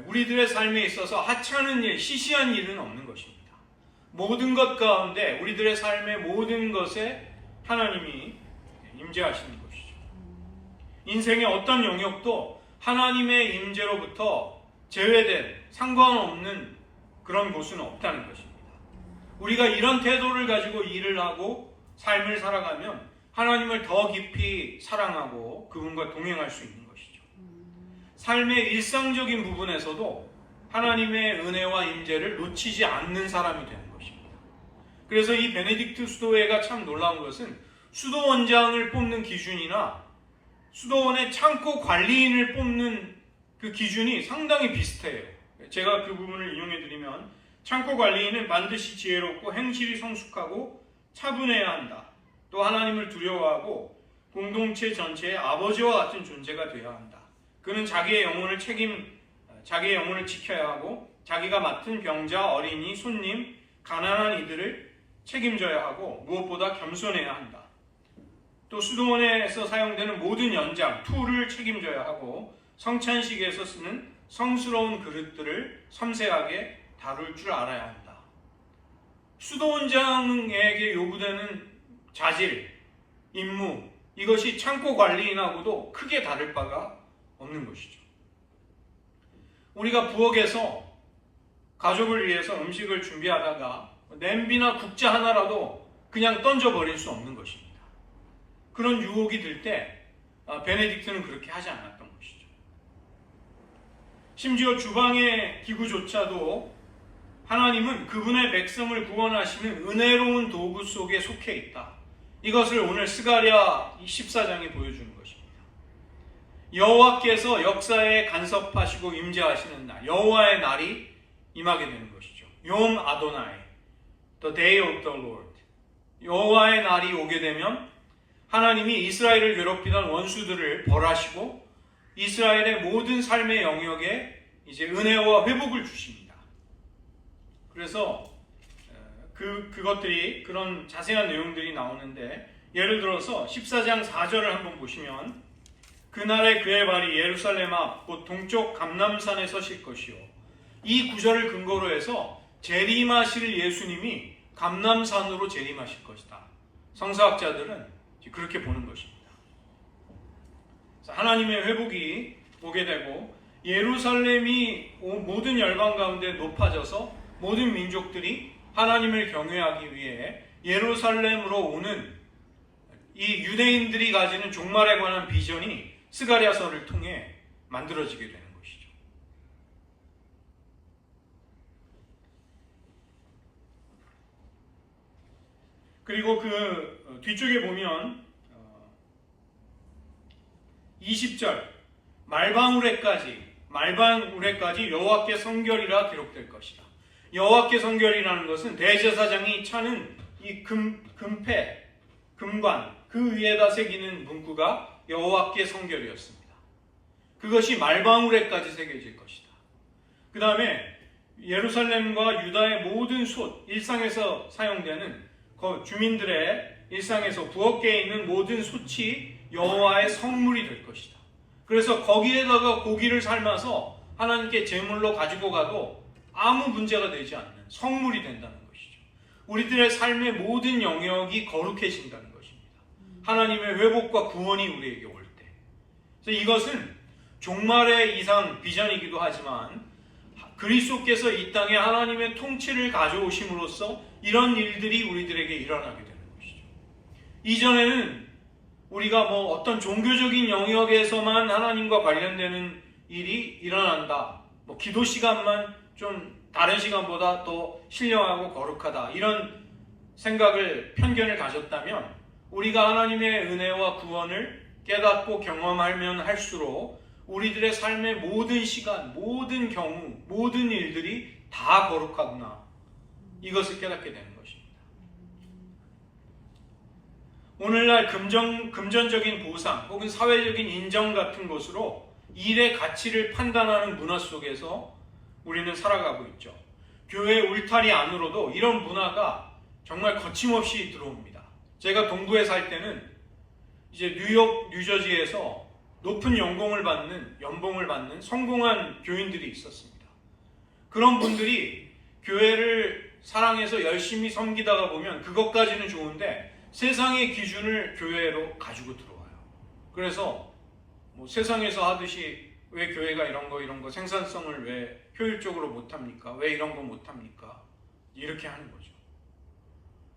우리들의 삶에 있어서 하찮은 일, 시시한 일은 없는 것입니다. 모든 것 가운데 우리들의 삶의 모든 것에 하나님이 임재하시는 것이죠. 인생의 어떤 영역도 하나님의 임재로부터 제외된 상관없는 그런 곳은 없다는 것입니다. 우리가 이런 태도를 가지고 일을 하고 삶을 살아가면 하나님을 더 깊이 사랑하고 그분과 동행할 수 있는 것이죠. 삶의 일상적인 부분에서도 하나님의 은혜와 임재를 놓치지 않는 사람이 되는 것입니다. 그래서 이 베네딕트 수도회가 참 놀라운 것은 수도원장을 뽑는 기준이나 수도원의 창고 관리인을 뽑는 그 기준이 상당히 비슷해요. 제가 그 부분을 인용해드리면 창고 관리인은 반드시 지혜롭고 행실이 성숙하고 차분해야 한다. 또 하나님을 두려워하고 공동체 전체의 아버지와 같은 존재가 되어야 한다. 그는 자기의 영혼을 지켜야 하고 자기가 맡은 병자, 어린이, 손님, 가난한 이들을 책임져야 하고 무엇보다 겸손해야 한다. 또 수도원에서 사용되는 모든 연장, 툴을 책임져야 하고 성찬식에서 쓰는 성스러운 그릇들을 섬세하게 다룰 줄 알아야 한다. 수도원장에게 요구되는 자질, 임무, 이것이 창고 관리인하고도 크게 다를 바가 없는 것이죠. 우리가 부엌에서 가족을 위해서 음식을 준비하다가 냄비나 국자 하나라도 그냥 던져버릴 수 없는 것입니다. 그런 유혹이 들 때 베네딕트는 그렇게 하지 않았던 것이죠. 심지어 주방의 기구조차도 하나님은 그분의 백성을 구원하시는 은혜로운 도구 속에 속해 있다. 이것을 오늘 스가랴 14장이 보여주는 것입니다. 여호와께서 역사에 간섭하시고 임재하시는 날, 여호와의 날이 임하게 되는 것이죠. 욤 아도나이, the day of the Lord. 여호와의 날이 오게 되면 하나님이 이스라엘을 괴롭히던 원수들을 벌하시고 이스라엘의 모든 삶의 영역에 이제 은혜와 회복을 주십니다. 그래서 그것들이 그런 자세한 내용들이 나오는데, 예를 들어서 14장 4절을 한번 보시면, 그날에 그의 발이 예루살렘 앞 곧 동쪽 감람산에 서실 것이요. 이 구절을 근거로 해서 재림하실 예수님이 감람산으로 재림하실 것이다. 성서학자들은 그렇게 보는 것입니다. 하나님의 회복이 오게 되고 예루살렘이 모든 열방 가운데 높아져서 모든 민족들이 하나님을 경외하기 위해 예루살렘으로 오는 이 유대인들이 가지는 종말에 관한 비전이 스가랴서를 통해 만들어지게 되는 것이죠. 그리고 그 뒤쪽에 보면 20절 말방울에까지 여호와께 성결이라 기록될 것이다. 여호와께 성결이라는 것은 대제사장이 차는 이 금관 그 위에다 새기는 문구가 여호와께 성결이었습니다. 그것이 말방울에까지 새겨질 것이다. 그 다음에 예루살렘과 유다의 모든 솥, 일상에서 사용되는 주민들의 일상에서 부엌에 있는 모든 솥이 여호와의 성물이 될 것이다. 그래서 거기에다가 고기를 삶아서 하나님께 제물로 가지고 가도 아무 문제가 되지 않는 성물이 된다는 것이죠. 우리들의 삶의 모든 영역이 거룩해진다는 것입니다. 하나님의 회복과 구원이 우리에게 올 때. 그래서 이것은 종말의 이상 비전이기도 하지만 그리스도께서 이 땅에 하나님의 통치를 가져오심으로써 이런 일들이 우리들에게 일어나게 되는 것이죠. 이전에는 우리가 어떤 종교적인 영역에서만 하나님과 관련되는 일이 일어난다. 기도 시간만 좀 다른 시간보다 더 신령하고 거룩하다. 이런 생각을, 편견을 가졌다면 우리가 하나님의 은혜와 구원을 깨닫고 경험하면 할수록 우리들의 삶의 모든 시간, 모든 경우, 모든 일들이 다 거룩하구나. 이것을 깨닫게 되는 것입니다. 오늘날 금전적인 보상 혹은 사회적인 인정 같은 것으로 일의 가치를 판단하는 문화 속에서 우리는 살아가고 있죠. 교회 울타리 안으로도 이런 문화가 정말 거침없이 들어옵니다. 제가 동부에 살 때는 이제 뉴욕, 뉴저지에서 높은 연봉을 받는 성공한 교인들이 있었습니다. 그런 분들이 교회를 사랑해서 열심히 섬기다가 보면 그것까지는 좋은데 세상의 기준을 교회로 가지고 들어와요. 그래서 세상에서 하듯이 왜 교회가 이런 거 생산성을 왜 효율적으로 못합니까? 왜 이런 거 못합니까? 이렇게 하는 거죠.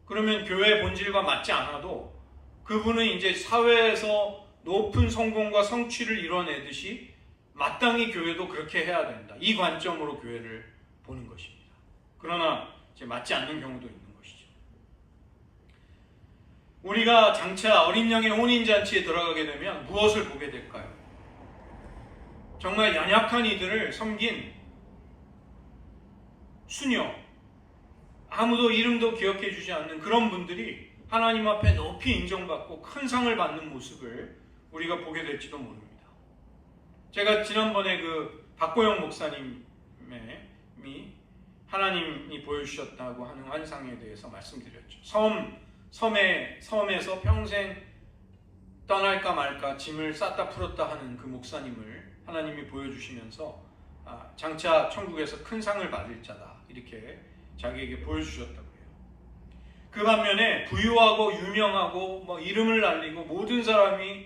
그러면 교회 본질과 맞지 않아도 그분은 이제 사회에서 높은 성공과 성취를 이뤄내듯이 마땅히 교회도 그렇게 해야 된다. 이 관점으로 교회를 보는 것입니다. 그러나 이제 맞지 않는 경우도 있는 것이죠. 우리가 장차 어린 양의 혼인잔치에 들어가게 되면 무엇을 보게 될까요? 정말 연약한 이들을 섬긴 수녀, 아무도 이름도 기억해 주지 않는 그런 분들이 하나님 앞에 높이 인정받고 큰 상을 받는 모습을 우리가 보게 될지도 모릅니다. 제가 지난번에 그 박고영 목사님이 하나님이 보여주셨다고 하는 환상에 대해서 말씀드렸죠. 섬에서 평생 떠날까 말까 짐을 쌌다 풀었다 하는 그 목사님을 하나님이 보여주시면서 장차 천국에서 큰 상을 받을 자다 이렇게 자기에게 보여주셨다고 해요. 그 반면에 부유하고 유명하고 뭐 이름을 날리고 모든 사람이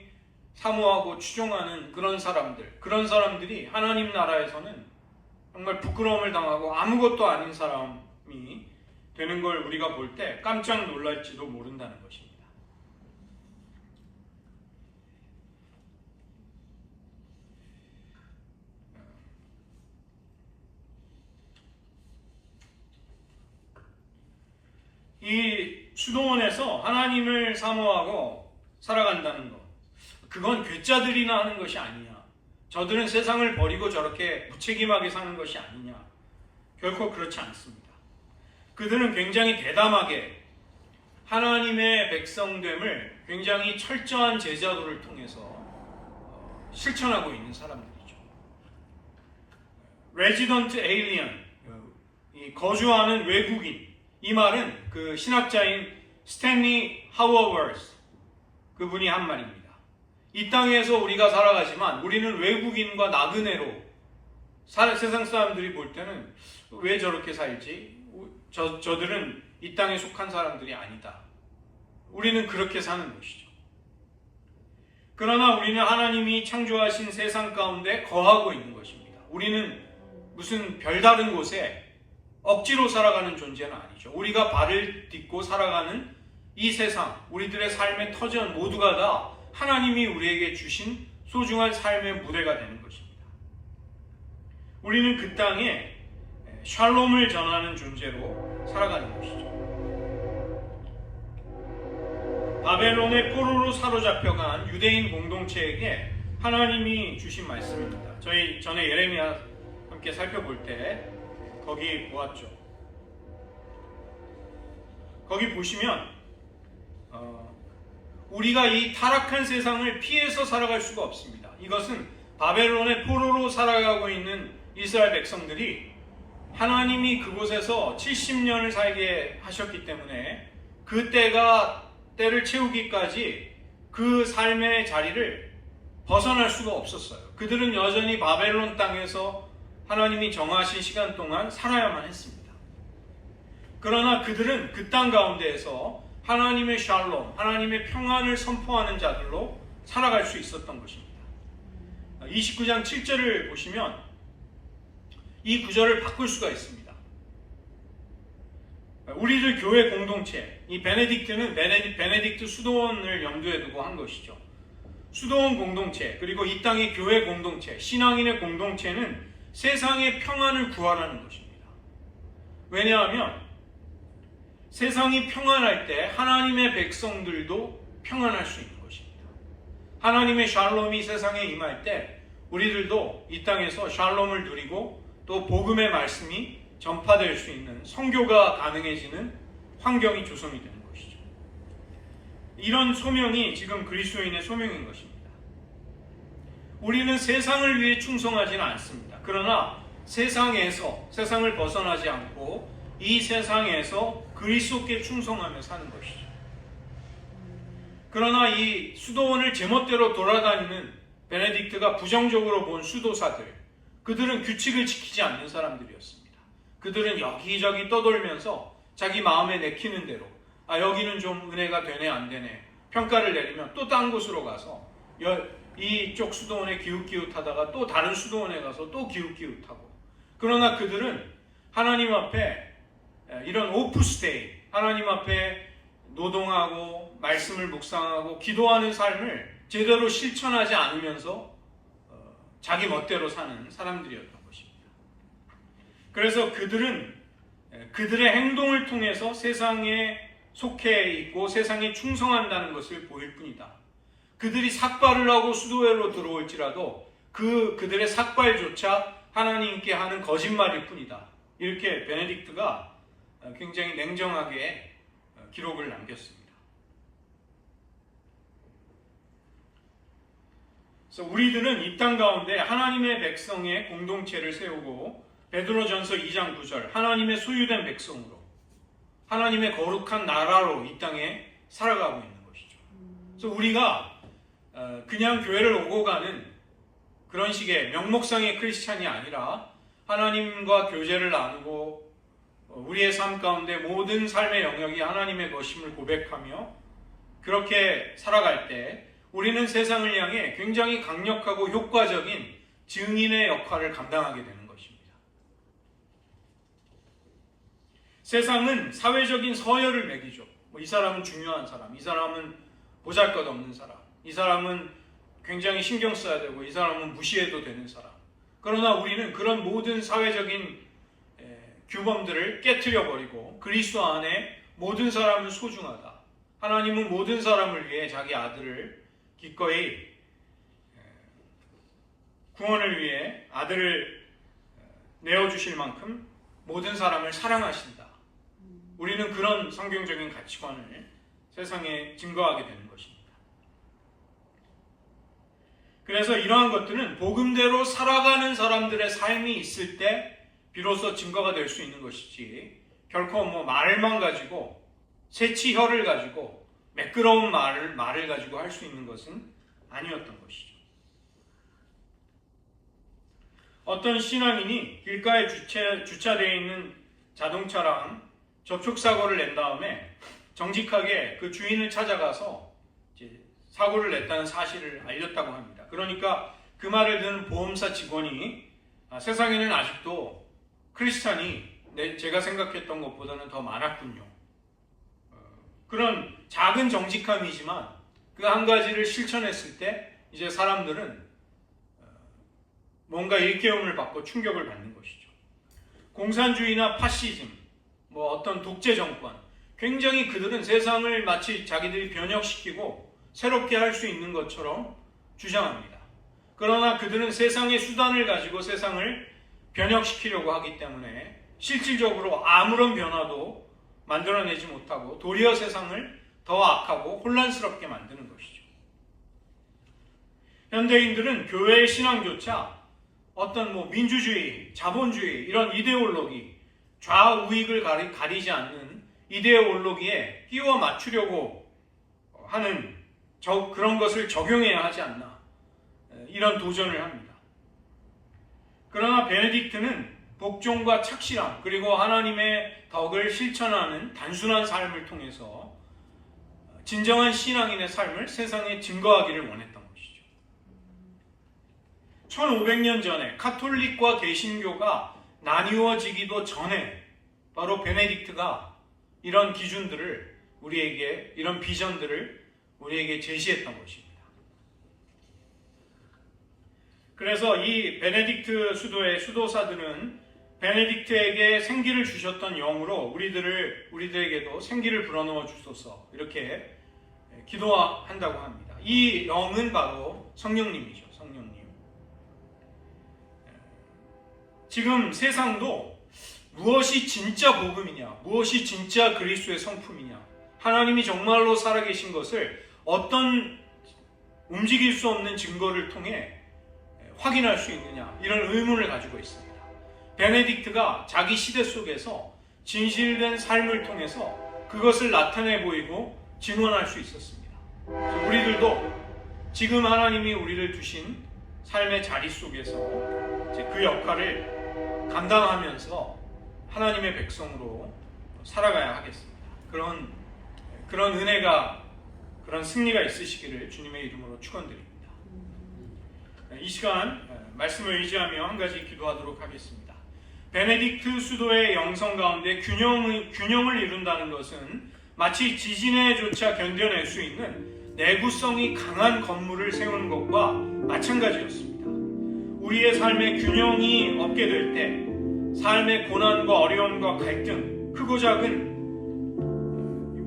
사모하고 추종하는 그런 사람들이 하나님 나라에서는 정말 부끄러움을 당하고 아무것도 아닌 사람이 되는 걸 우리가 볼 때 깜짝 놀랄지도 모른다는 것입니다. 이 수도원에서 하나님을 사모하고 살아간다는 것, 그건 괴짜들이나 하는 것이 아니냐, 저들은 세상을 버리고 저렇게 무책임하게 사는 것이 아니냐, 결코 그렇지 않습니다. 그들은 굉장히 대담하게 하나님의 백성됨을 굉장히 철저한 제자도를 통해서 실천하고 있는 사람들이죠. 레지던트 에일리언, 거주하는 외국인, 이 말은 그 신학자인 스탠리 하워워스 그분이 한 말입니다. 이 땅에서 우리가 살아가지만 우리는 외국인과 나그네로 세상 사람들이 볼 때는 왜 저렇게 살지? 저들은 이 땅에 속한 사람들이 아니다. 우리는 그렇게 사는 것이죠. 그러나 우리는 하나님이 창조하신 세상 가운데 거하고 있는 것입니다. 우리는 무슨 별다른 곳에 억지로 살아가는 존재는 아니죠. 우리가 발을 딛고 살아가는 이 세상, 우리들의 삶의 터전 모두가 다 하나님이 우리에게 주신 소중한 삶의 무대가 되는 것입니다. 우리는 그 땅에 샬롬을 전하는 존재로 살아가는 것이죠. 바벨론의 포로로 사로잡혀간 유대인 공동체에게 하나님이 주신 말씀입니다. 저희 전에 예레미야 함께 살펴볼 때 거기 보았죠. 거기 보시면 우리가 이 타락한 세상을 피해서 살아갈 수가 없습니다. 이것은 바벨론의 포로로 살아가고 있는 이스라엘 백성들이 하나님이 그곳에서 70년을 살게 하셨기 때문에 그 때를 채우기까지 그 삶의 자리를 벗어날 수가 없었어요. 그들은 여전히 바벨론 땅에서 하나님이 정하신 시간 동안 살아야만 했습니다. 그러나 그들은 그 땅 가운데에서 하나님의 샬롬, 하나님의 평안을 선포하는 자들로 살아갈 수 있었던 것입니다. 29장 7절을 보시면 이 구절을 바꿀 수가 있습니다. 우리들 교회 공동체, 이 베네딕트는 베네딕트 수도원을 염두에 두고 한 것이죠. 수도원 공동체, 그리고 이 땅의 교회 공동체, 신앙인의 공동체는 세상의 평안을 구하라는 것입니다. 왜냐하면 세상이 평안할 때 하나님의 백성들도 평안할 수 있는 것입니다. 하나님의 샬롬이 세상에 임할 때 우리들도 이 땅에서 샬롬을 누리고 또 복음의 말씀이 전파될 수 있는 선교가 가능해지는 환경이 조성이 되는 것이죠. 이런 소명이 지금 그리스도인의 소명인 것입니다. 우리는 세상을 위해 충성하지는 않습니다. 그러나 세상을 벗어나지 않고 이 세상에서 그리스도께 충성하며 사는 것이죠. 그러나 이 수도원을 제멋대로 돌아다니는 베네딕트가 부정적으로 본 수도사들, 그들은 규칙을 지키지 않는 사람들이었습니다. 그들은 여기저기 떠돌면서 자기 마음에 내키는 대로 여기는 좀 은혜가 되네 안 되네 평가를 내리면 또 딴 곳으로 가서 이쪽 수도원에 기웃기웃하다가 또 다른 수도원에 가서 또 기웃기웃하고, 그러나 그들은 하나님 앞에 이런 오프스테이, 하나님 앞에 노동하고 말씀을 묵상하고 기도하는 삶을 제대로 실천하지 않으면서 자기 멋대로 사는 사람들이었던 것입니다. 그래서 그들은 그들의 행동을 통해서 세상에 속해 있고 세상에 충성한다는 것을 보일 뿐이다. 그들이 삭발을 하고 수도회로 들어올지라도 그들의 삭발조차 하나님께 하는 거짓말일 뿐이다. 이렇게 베네딕트가 굉장히 냉정하게 기록을 남겼습니다. 그래서 우리들은 이 땅 가운데 하나님의 백성의 공동체를 세우고 베드로전서 2장 9절 하나님의 소유된 백성으로 하나님의 거룩한 나라로 이 땅에 살아가고 있는 것이죠. 그래서 우리가 그냥 교회를 오고 가는 그런 식의 명목상의 크리스찬이 아니라 하나님과 교제를 나누고 우리의 삶 가운데 모든 삶의 영역이 하나님의 것임을 고백하며 그렇게 살아갈 때 우리는 세상을 향해 굉장히 강력하고 효과적인 증인의 역할을 감당하게 되는 것입니다. 세상은 사회적인 서열을 매기죠. 이 사람은 중요한 사람, 이 사람은 보잘것없는 사람, 이 사람은 굉장히 신경 써야 되고 이 사람은 무시해도 되는 사람. 그러나 우리는 그런 모든 사회적인 규범들을 깨트려 버리고 그리스도 안에 모든 사람은 소중하다. 하나님은 모든 사람을 위해 자기 아들을 기꺼이 구원을 위해 아들을 내어주실 만큼 모든 사람을 사랑하신다. 우리는 그런 성경적인 가치관을 세상에 증거하게 되는 것입니다. 그래서 이러한 것들은 복음대로 살아가는 사람들의 삶이 있을 때 비로소 증거가 될 수 있는 것이지 결코 말만 가지고 새치혀를 가지고 매끄러운 말을 가지고 할 수 있는 것은 아니었던 것이죠. 어떤 신앙인이 길가에 주차되어 있는 자동차랑 접촉사고를 낸 다음에 정직하게 그 주인을 찾아가서 이제 사고를 냈다는 사실을 알렸다고 합니다. 그러니까 그 말을 듣는 보험사 직원이 세상에는 아직도 크리스찬이 제가 생각했던 것보다는 더 많았군요. 그런 작은 정직함이지만 그 한 가지를 실천했을 때 이제 사람들은 뭔가 일깨움을 받고 충격을 받는 것이죠. 공산주의나 파시즘, 어떤 독재 정권, 굉장히 그들은 세상을 마치 자기들이 변혁시키고 새롭게 할 수 있는 것처럼 주장합니다. 그러나 그들은 세상의 수단을 가지고 세상을 변혁시키려고 하기 때문에 실질적으로 아무런 변화도 만들어내지 못하고 도리어 세상을 더 악하고 혼란스럽게 만드는 것이죠. 현대인들은 교회의 신앙조차 어떤 민주주의, 자본주의 이런 이데올로기, 좌우익을 가리지 않는 이데올로기에 끼워 맞추려고 하는 그런 것을 적용해야 하지 않나 이런 도전을 합니다. 그러나 베네딕트는 복종과 착실함 그리고 하나님의 덕을 실천하는 단순한 삶을 통해서 진정한 신앙인의 삶을 세상에 증거하기를 원했던 것이죠. 1500년 전에 카톨릭과 개신교가 나뉘어지기도 전에 바로 베네딕트가 이런 기준들을 우리에게, 이런 비전들을 우리에게 제시했던 것입니다. 그래서 이 베네딕트 수도의 수도사들은 베네딕트에게 생기를 주셨던 영으로 우리들에게도 생기를 불어넣어 주소서 이렇게 기도한다고 합니다. 이 영은 바로 성령님이죠. 성령님. 지금 세상도 무엇이 진짜 복음이냐, 무엇이 진짜 그리스도의 성품이냐, 하나님이 정말로 살아계신 것을 어떤 움직일 수 없는 증거를 통해 확인할 수 있느냐, 이런 의문을 가지고 있습니다. 베네딕트가 자기 시대 속에서 진실된 삶을 통해서 그것을 나타내 보이고 증언할 수 있었습니다. 우리들도 지금 하나님이 우리를 두신 삶의 자리 속에서 그 역할을 감당하면서 하나님의 백성으로 살아가야 하겠습니다. 그런 은혜가, 그런 승리가 있으시기를 주님의 이름으로 축원드립니다. 이 시간 말씀을 의지하며 한 가지 기도하도록 하겠습니다. 베네딕트 수도의 영성 가운데 균형을 이룬다는 것은 마치 지진에조차 견뎌낼 수 있는 내구성이 강한 건물을 세우는 것과 마찬가지였습니다. 우리의 삶에 균형이 없게 될 때 삶의 고난과 어려움과 갈등, 크고 작은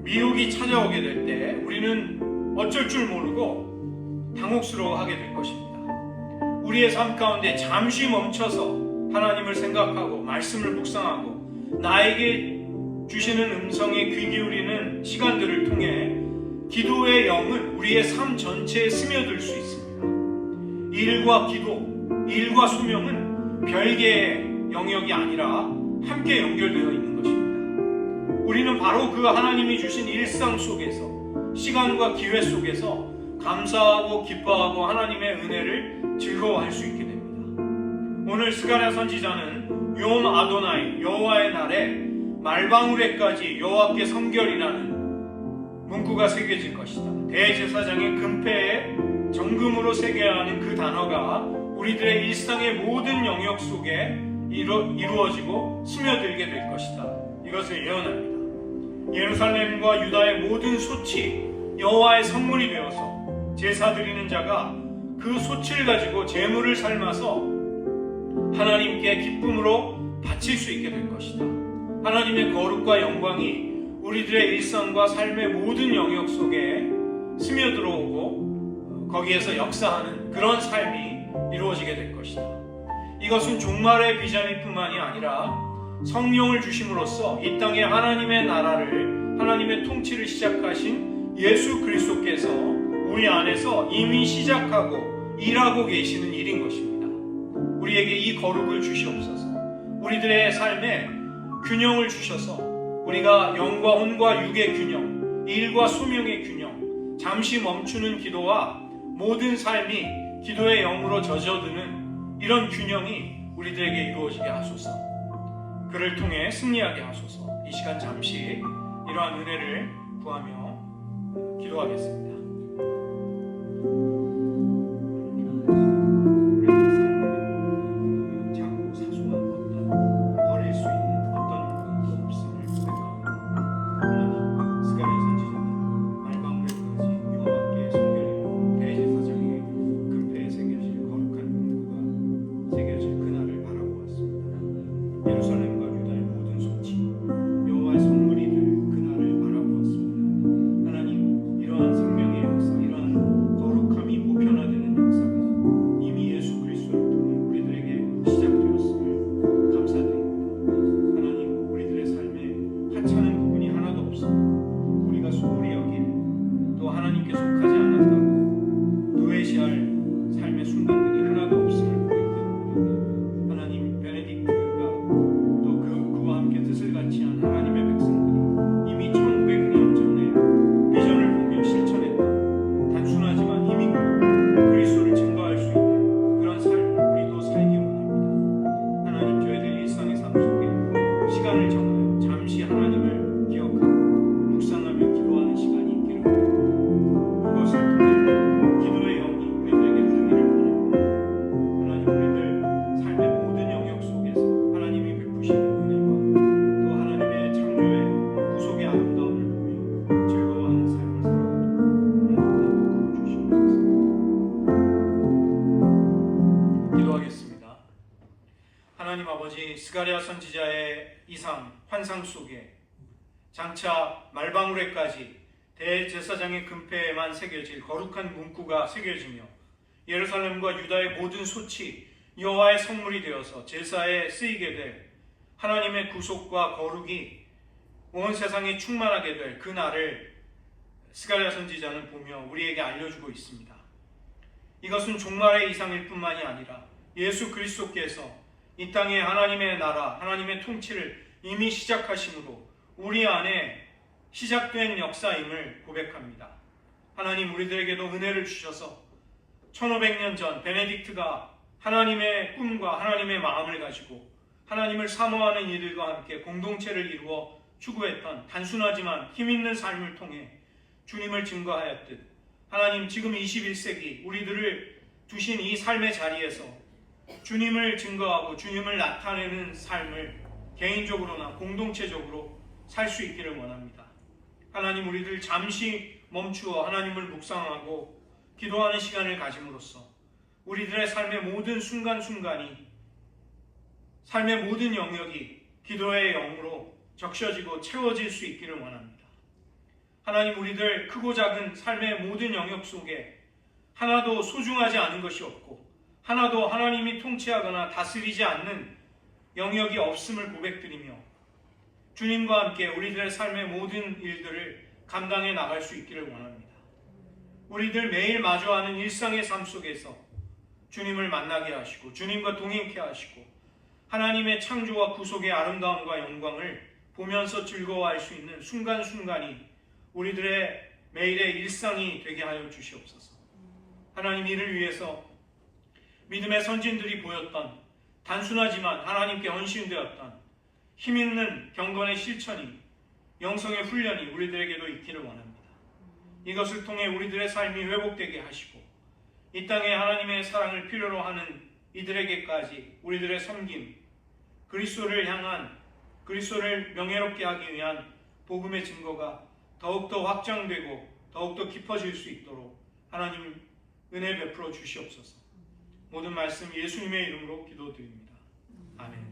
미혹이 찾아오게 될 때 우리는 어쩔 줄 모르고 당혹스러워하게 될 것입니다. 우리의 삶 가운데 잠시 멈춰서 하나님을 생각하고 말씀을 묵상하고 나에게 주시는 음성에 귀 기울이는 시간들을 통해 기도의 영은 우리의 삶 전체에 스며들 수 있습니다. 일과 기도, 일과 소명은 별개의 영역이 아니라 함께 연결되어 있는 것입니다. 우리는 바로 그 하나님이 주신 일상 속에서, 시간과 기회 속에서 감사하고 기뻐하고 하나님의 은혜를 즐거워할 수 있게 됩니다. 오늘 스가랴 선지자는 욤 아도나이, 여호와의 날에 말방울에까지 여호와께 성결이라는 문구가 새겨질 것이다. 대제사장의 금패에 정금으로 새겨야 하는 그 단어가 우리들의 일상의 모든 영역 속에 이루어지고 스며들게 될 것이다. 이것을 예언합니다. 예루살렘과 유다의 모든 솥이 여호와의 선물이 되어서 제사 드리는 자가 그 솥을 가지고 제물을 삶아서 하나님께 기쁨으로 바칠 수 있게 될 것이다. 하나님의 거룩과 영광이 우리들의 일상과 삶의 모든 영역 속에 스며들어오고 거기에서 역사하는 그런 삶이 이루어지게 될 것이다. 이것은 종말의 비전일 뿐만이 아니라 성령을 주심으로써 이 땅에 하나님의 나라를, 하나님의 통치를 시작하신 예수 그리스도께서 우리 안에서 이미 시작하고 일하고 계시는 일인 것입니다. 우리에게 이 거룩을 주시옵소서. 우리들의 삶에 균형을 주셔서 우리가 영과 혼과 육의 균형, 일과 소명의 균형, 잠시 멈추는 기도와 모든 삶이 기도의 영으로 젖어드는 이런 균형이 우리들에게 이루어지게 하소서. 그를 통해 승리하게 하소서. 이 시간 잠시 이러한 은혜를 구하며 기도하겠습니다. 작고 사소한 어떤 버릴 수 있는 어떤 것도 없음을 고백합니다. 하나님, 스가랴 선지자는 말방울에까지 여호와께 성결이요 대제사장의 금패에 새겨질 거룩한 문구가 새겨질 그날을 바라보았습니다. 예루살렘과 유다의 모든 솥이 여호와의 선물이 될 그날을 바라보았습니다. 하나님, 이러한 생명의 역사, 이러한 거룩함이 보편화되는 역사가 이미 예수 그리스도를 통해 우리들에게 시작되었음을 감사드립니다. 하나님, 우리들의 삶에 하찮은 부분이 하나도 없습니다. 우리가 소홀히 여기에 또 하나님께 속하지 않았다고 도외시할 삶의 순간들이 하나도 없음을 고백되는 하나님, 베네딕트가 또 그와 함께 뜻을 같이 한 하나님의 백성들이 이미 1500년 전에 비전을 보며 실천했던 단순하지만 힘있고 그리스도를 증거할 수 있는 그런 삶을 우리도 살기 원합니다. 하나님, 저희들 일상의 삶 속에 시간을 정하여 잠시 하나님을 기억하고 묵상하며 기도하는 시간이 있기를 원합니다. 그것을 통해 기도의 영이 우리들에게 흐르기를 원합니다. 하나님, 우리들 삶의 모든 영역 속에서 하나님이 베푸시는 은혜와 또 하나님의 창조의 구속의 아름다움을 보며 즐거워하는 삶을 살아가도록 하나님 도와주시옵소서. 기도하겠습니다. 하나님 아버지, 스가랴 선지자의 이상, 환상 속에 장차 말방울에까지 대제사장의 금패에만 새겨질 거룩한 문구가 새겨지며 예루살렘과 유다의 모든 솥이 여호와의 성물이 되어서 제사에 쓰이게 될 하나님의 구속과 거룩이 온 세상에 충만하게 될 그 날을 스가랴 선지자는 보며 우리에게 알려주고 있습니다. 이것은 종말의 이상일 뿐만이 아니라 예수 그리스도께서 이 땅에 하나님의 나라, 하나님의 통치를 이미 시작하심으로 우리 안에 시작된 역사임을 고백합니다. 하나님, 우리들에게도 은혜를 주셔서 1500년 전 베네딕트가 하나님의 꿈과 하나님의 마음을 가지고 하나님을 사모하는 이들과 함께 공동체를 이루어 추구했던 단순하지만 힘있는 삶을 통해 주님을 증거하였듯 하나님, 지금 21세기 우리들을 두신 이 삶의 자리에서 주님을 증거하고 주님을 나타내는 삶을 개인적으로나 공동체적으로 살 수 있기를 원합니다. 하나님, 우리들 잠시 멈추어 하나님을 묵상하고 기도하는 시간을 가짐으로써 우리들의 삶의 모든 순간순간이, 삶의 모든 영역이 기도의 영으로 적셔지고 채워질 수 있기를 원합니다. 하나님, 우리들 크고 작은 삶의 모든 영역 속에 하나도 소중하지 않은 것이 없고 하나도 하나님이 통치하거나 다스리지 않는 영역이 없음을 고백드리며 주님과 함께 우리들의 삶의 모든 일들을 감당해 나갈 수 있기를 원합니다. 우리들 매일 마주하는 일상의 삶 속에서 주님을 만나게 하시고 주님과 동행케 하시고 하나님의 창조와 구속의 아름다움과 영광을 보면서 즐거워할 수 있는 순간순간이 우리들의 매일의 일상이 되게 하여 주시옵소서. 하나님, 이를 위해서 믿음의 선진들이 보였던 단순하지만 하나님께 헌신되었던 힘있는 경건의 실천이, 영성의 훈련이 우리들에게도 있기를 원합니다. 이것을 통해 우리들의 삶이 회복되게 하시고 이 땅에 하나님의 사랑을 필요로 하는 이들에게까지 우리들의 섬김, 그리스도를 향한, 그리스도를 명예롭게 하기 위한 복음의 증거가 더욱더 확장되고 더욱더 깊어질 수 있도록 하나님 은혜 베풀어 주시옵소서. 모든 말씀 예수님의 이름으로 기도드립니다. 아멘.